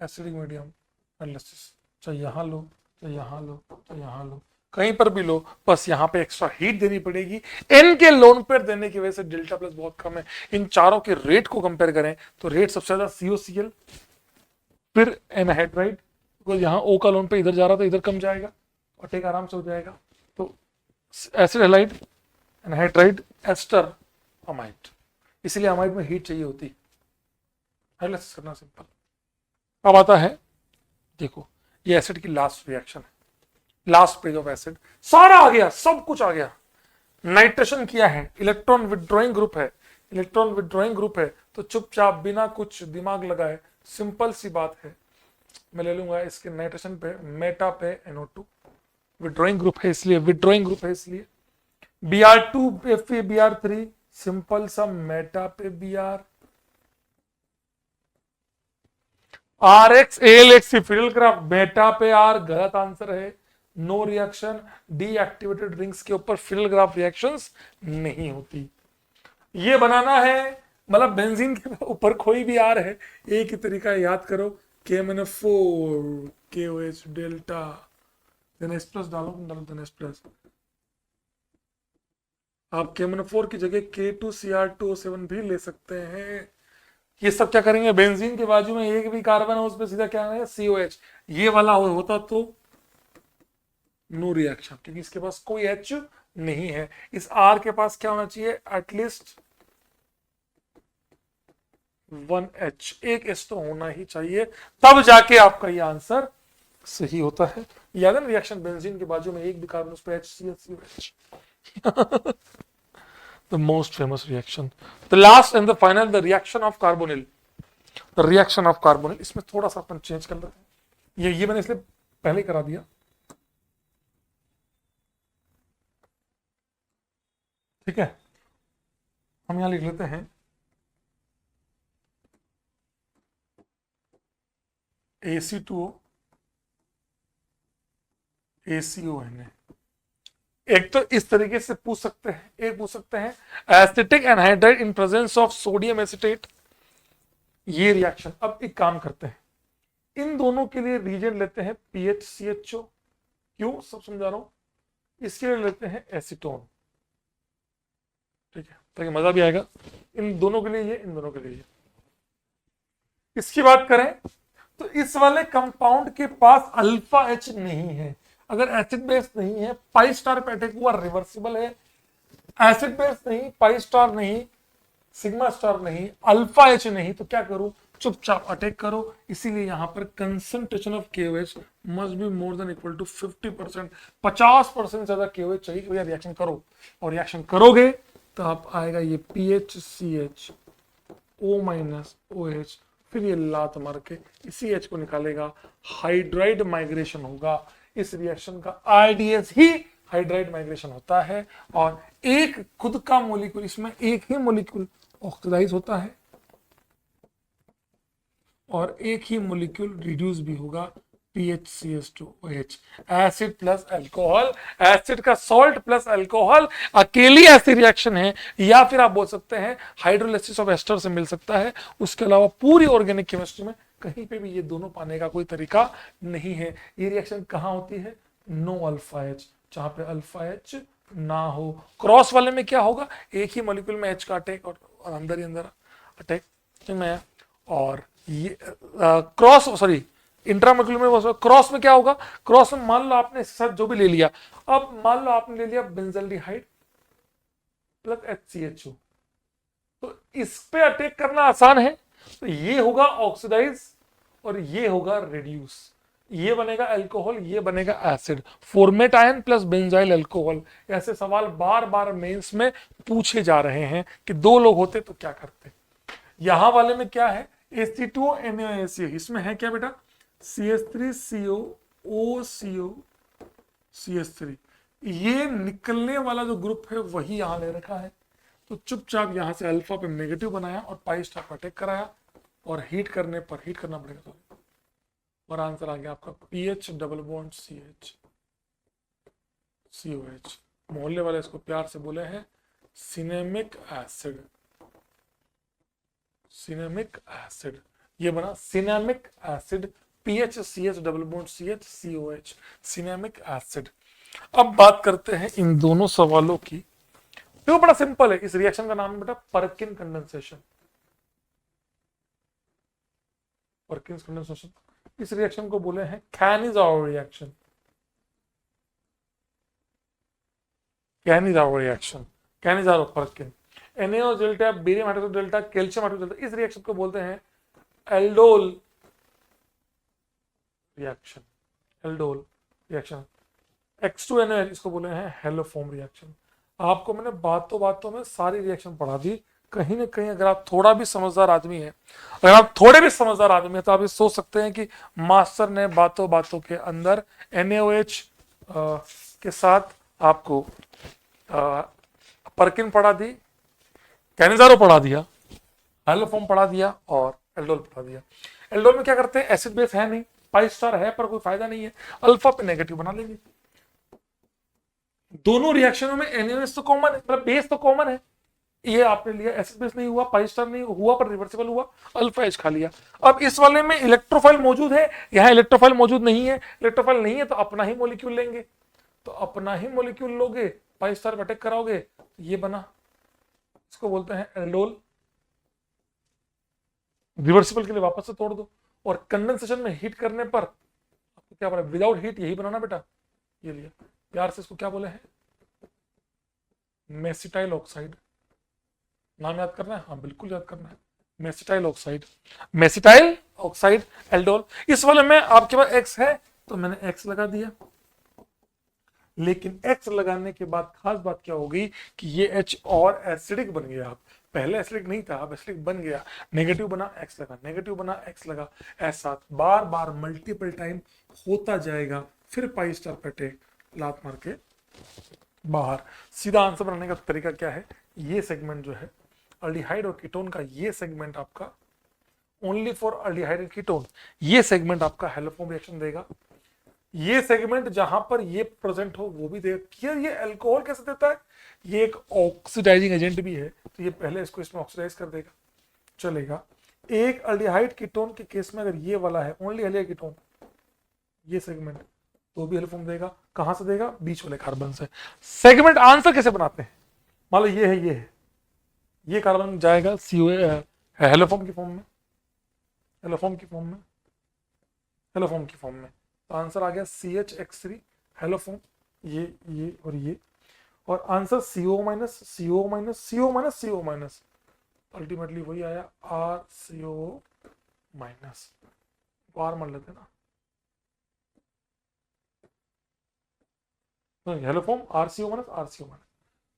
एसिडिक मीडियम हाइड्रोलिसिस, चाहे यहां लो चाहे यहां लो चाहे यहां लो, कहीं पर भी लो, बस यहाँ पे एक्स्ट्रा हीट देनी पड़ेगी। एन के लोन पेयर देने की वजह से डेल्टा प्लस बहुत कम है। इन चारों के रेट को कंपेयर करें तो रेट सबसे ज्यादा COCl, फिर एनहाइड्राइड, बिकॉज यहाँ O का लोन पे इधर जा रहा था, इधर कम जाएगा और टेक आराम से हो जाएगा। तो acid halide, anhydride, ester, amide, इसलिए अमाइड में हीट चाहिए होती है। हाइड्रोलाइसिस करना सिंपल। अब आता है, देखो ये एसिड की लास्ट रिएक्शन है, लास्ट पेज ऑफ एसिड, सारा आ गया, सब कुछ आ गया। नाइट्रेशन किया है, इलेक्ट्रॉन विड्रॉइंग ग्रुप है, इलेक्ट्रॉन विड्रॉइंग ग्रुप है, तो चुपचाप बिना कुछ दिमाग लगाए सिंपल सी बात है, मैं ले लूंगा इसके नाइट्रेशन पे मेटा पे NO2, विड्रॉइंग ग्रुप है इसलिए, विड्रॉइंग ग्रुप है इसलिए, Br2 Fe Br3, सिंपल सा मेटा पे Br, RX ALX फिरल ग्राफ मेटा पे R, गलत आंसर है, नो रिएक्शन। डीएक्टिवेटेड रिंग्स के ऊपर फिरल ग्राफ रिएक्शंस नहीं होती। ये बनाना है, मतलब बेंजीन के ऊपर कोई भी आर है, एक ही तरीका है, याद करो, KMnO4 KOH delta, then S plus डालो देन S प्लस, आप KMnO4 की जगह K2Cr2O7 भी ले सकते हैं। ये सब क्या करेंगे, बेंजीन के बाजू में एक भी कार्बन है उस पर सीधा क्या है COH, ये वाला होता तो नो रिएक्शन, क्योंकि इसके पास कोई H नहीं है। इस R के पास क्या होना चाहिए, एटलीस्ट 1H, एक H तो होना ही चाहिए, तब जाके आपका ये आंसर सही होता है। याद है ना रिएक्शन, बेंजीन के बाजू में एक भी कार्बन उस पर HCl COH। The most famous reaction, the last and the final, the reaction of carbonyl, the reaction of carbonyl। इसमें थोड़ा सा अपन चेंज कर लेते हैं, ये मैंने इसलिए पहले ही करा दिया, ठीक है। हम यहां लिख लेते हैं AC2O ACONA। एक तो इस तरीके से पूछ सकते हैं, एक पूछ सकते हैं acetic anhydride in presence of sodium acetate, ये रिएक्शन। अब एक काम करते हैं, इन दोनों के लिए रीजन लेते हैं PHCHO, क्यों सब समझा रहा हूं, इसके लिए लेते हैं एसीटोन, ठीक है, ताकि मजा भी आएगा। इन दोनों के लिए ये, इन दोनों के लिए ये। इसकी बात करें तो इस वाले कंपाउंड के पास अल्फा H नहीं है, अगर एसिड बेस नहीं है, पाई स्टार पे अटैक हुआ, रिवर्सिबल है। एसिड बेस नहीं, पाई स्टार नहीं, सिग्मा स्टार नहीं, अल्फा H नहीं, तो क्या करूं, चुपचाप अटैक करो। इसीलिए यहां पर concentration of KOH must be more than equal to 50%, 50% ज्यादा KOH चाहिए कि भैया रिएक्शन करो, और रिएक्शन करोगे तो आप आएगा ये PHCH O माइनस OH, फिर ये लात मार के इसी H को निकालेगा, हाइड्राइड माइग्रेशन होगा। इस रिएक्शन का IDS ही हाइड्राइड माइग्रेशन होता है, और एक खुद का मोलिक्यूल, इसमें एक ही मोलिक्यूल ऑक्सीडाइज होता है और एक ही मोलिक्यूल रिड्यूस भी होगा, PHCH2OH, acid plus alcohol, acid का सॉल्ट प्लस अल्कोहल, अकेली ऐसी रिएक्शन है, या फिर आप बोल सकते हैं हाइड्रोलिसिस ऑफ एस्टर से मिल सकता है। उसके अलावा पूरी ऑर्गेनिक केमिस्ट्री में कहीं पे भी ये दोनों पाने का कोई तरीका नहीं है। ये रिएक्शन कहां होती है, नो अल्फा H, जहां पे अल्फा H ना हो। क्रॉस वाले में क्या होगा, एक ही मॉलिक्यूल में H का अटैक और अंदर ही अंदर अटैक में, और ये क्रॉस सॉरी इंट्रामोलिकुलर में, क्रॉस में क्या होगा, क्रॉस में मान लो आपने इसके साथ जो भी ले लिया, अब मान लो आपने ले लिया बेंजल्डिहाइड प्लस HCHO, तो इस पे अटैक करना आसान है, तो ये होगा ऑक्सीडाइज और ये होगा रिड्यूस, ये बनेगा अल्कोहल, ये बनेगा acid, format ion plus benzyl alcohol. ऐसे सवाल बार बार मेंस में पूछे जा रहे हैं कि दो लोग होते तो क्या करते। यहां वाले में क्या है, Ac2O NaOH, इसमें है क्या बेटा, CH3CO OCO CH3, ये निकलने वाला जो ग्रुप है वही यहां ले रखा है, तो चुपचाप यहां से अल्फा पे नेगेटिव बनाया और पाई स्टार पर अटैक कराया, और हीट करने पर, हीट करना पड़ेगा, और आंसर आ गया आपका PH double bond CH, COH। मोहल्ले वाले इसको प्यार से बोले हैं सिनेमिक एसिड। सिनेमिक एसिड, ये बना cinnamic acid, PHCH double bond CH COH, cinnamic acid. अब बात करते हैं इन दोनों सवालों की। तो बड़ा सिंपल है, इस रिएक्शन का नाम है बेटा परकिन कंडेंसेशन। परकिन कंडेंसेशन, इस रिएक्शन को बोले हैं Cannizzaro reaction. Cannizzaro reaction, Cannizzaro Perkin. NaO delta, barium hydroxide delta, calcium hydroxide delta, इस रिएक्शन को बोलते हैं aldol reaction. Aldol reaction. X2NaOH, इसको बोले हैं हेलोफॉर्म रिएक्शन। आपको मैंने बातों में सारी रिएक्शन पढ़ा दी। कहीं ना कहीं अगर आप थोड़ा भी समझदार आदमी है, अगर आप थोड़े भी समझदार आदमी है, तो आप ये सोच सकते हैं कि मास्टर ने बातों के अंदर NaOH के साथ आपको परकिन पढ़ा दी, कैनिज़ारो पढ़ा दिया, हेलोफॉर्म पढ़ा दिया और एल्डोल पढ़ा दिया। एल्डोल में क्या करते हैं, एसिड बेस है नहीं, पाई स्टार है पर कोई फायदा नहीं है, अल्फा पे नेगेटिव बना लेंगे। दोनों रिएक्शनों में NaOH तो कॉमन है, मतलब बेस तो कॉमन है। ये आपने लिया, एसिड बेस नहीं हुआ, पाई स्टार नहीं हुआ, पर रिवर्सिबल हुआ, अल्फा एच खा लिया। अब इस वाले में इलेक्ट्रोफाइल मौजूद है, यहाँ इलेक्ट्रोफाइल मौजूद नहीं है। इलेक्ट्रोफाइल नहीं है तो अपना ही मॉलिक्यूल लेंगे, तो अपना ही मॉलिक्यूल लोगे, पाई स्टार पे अटैक कराओगे, ये बना, इसको बोलते हैं एल्डोल। रिवर्सिबल के लिए वापस से तोड़ दो, और कंडेंसेशन में हीट करने पर आपको क्या बना, विदाउट हीट यही बनाना बेटा, ये लिया। प्यार से इसको क्या बोले हैं, मेसिटाइल ऑक्साइड। नाम याद करना है, हाँ बिल्कुल याद करना है, mesityl oxide. Mesityl oxide aldol. इस वाले में आपके पास X है तो मैंने X लगा दिया, लेकिन X लगाने के बाद खास बात क्या होगी कि ये H और एसिडिक बन गया। आप पहले एसिडिक नहीं था, अब एसिडिक बन गया, नेगेटिव बना X लगा, नेगेटिव बना X लगा, ऐसा बार बार मल्टीपल टाइम होता जाएगा। फिर पाई स्टार पे अटैक, लात मार के बाहर। सीधा आंसर बनाने का तरीका क्या है, ये सेगमेंट जो है अल्डिहाइड और कीटोन का, ये सेगमेंट आपका only for aldehyde and ketone, ये सेगमेंट आपका हेलोफॉर्म रिएक्शन देगा। ये सेगमेंट जहां पर ये प्रेजेंट हो वो भी देगा। ये अल्कोहल कैसे देता है, ये एक ऑक्सीडाइजिंग एजेंट भी है, तो ये पहले इसको इसमें ऑक्सीडाइज कर देगा, चलेगा। एक अल्डिहाइड कीटोन के केस में अगर ये वाला है ओनली अल्डिहाइड कीटोन, ये सेगमेंट, तो भी हेलोफॉर्म देगा। कहां से देगा, बीच वाले कार्बन से। सेगमेंट आंसर कैसे बनाते हैं, मान लो ये है, ये है, ये कार्बन जाएगा COA हेलोफॉर्म की फॉर्म में, हेलोफॉर्म की फॉर्म में, हेलोफॉर्म की फॉर्म में, तो आंसर आ गया CHX3 हेलोफॉर्म, ये और ये, और answer CO minus CO minus CO minus CO minus, ultimately वही आया RCO माइनस। बार मान लेते ना, तो haloform RCO minus RCO minus.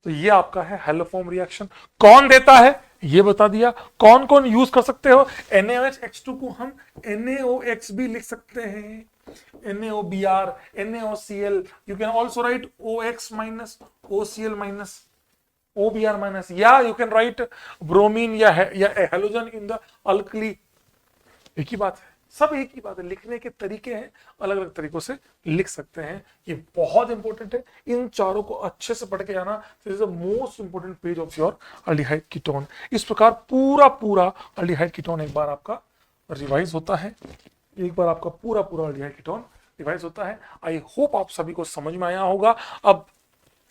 तो ये आपका है हेलोफॉर्म रिएक्शन। कौन देता है ये बता दिया। कौन कौन यूज कर सकते हो, NaOH को हम NaOX भी लिख सकते हैं, NaOBr, NaOCl, you can also write OX minus, OCl minus, OBr minus, या you can write bromine या halogen in the alkali। एक ही बात है, सब एक ही बात है, लिखने के तरीके हैं, अलग अलग तरीकों से लिख सकते हैं। ये बहुत इंपॉर्टेंट है, इन चारों को अच्छे से पढ़ के जाना। This is the most important page of your aldehyde ketone. इस प्रकार पूरा अल्डिहाइड कीटोन एक बार आपका रिवाइज होता है, एक बार आपका पूरा अल्डिहाइड कीटोन रिवाइज होता है। आई होप आप सभी को समझ में आया होगा। अब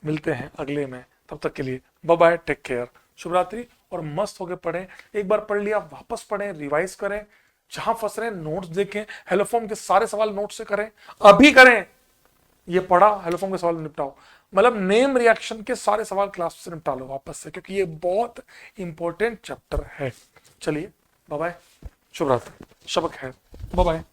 मिलते हैं अगले में, तब तक के लिए बाय बाय, टेक केयर, शुभ रात्रि। और मस्त होके पढ़ें, एक बार पढ़ लिया वापस पढ़ें, रिवाइज करें, जहां फंस रहे हैं नोट्स देखें, हेलोफॉर्म के सारे सवाल नोट से करें, अभी करें। ये पढ़ा, हेलोफॉर्म के सवाल निपटाओ, मतलब नेम रिएक्शन के सारे सवाल क्लास से निपटा लो वापस से, क्योंकि ये बहुत इंपॉर्टेंट चैप्टर है। चलिए बाय बाय, शुभ रात्रि, शब खैर, बाय बाय।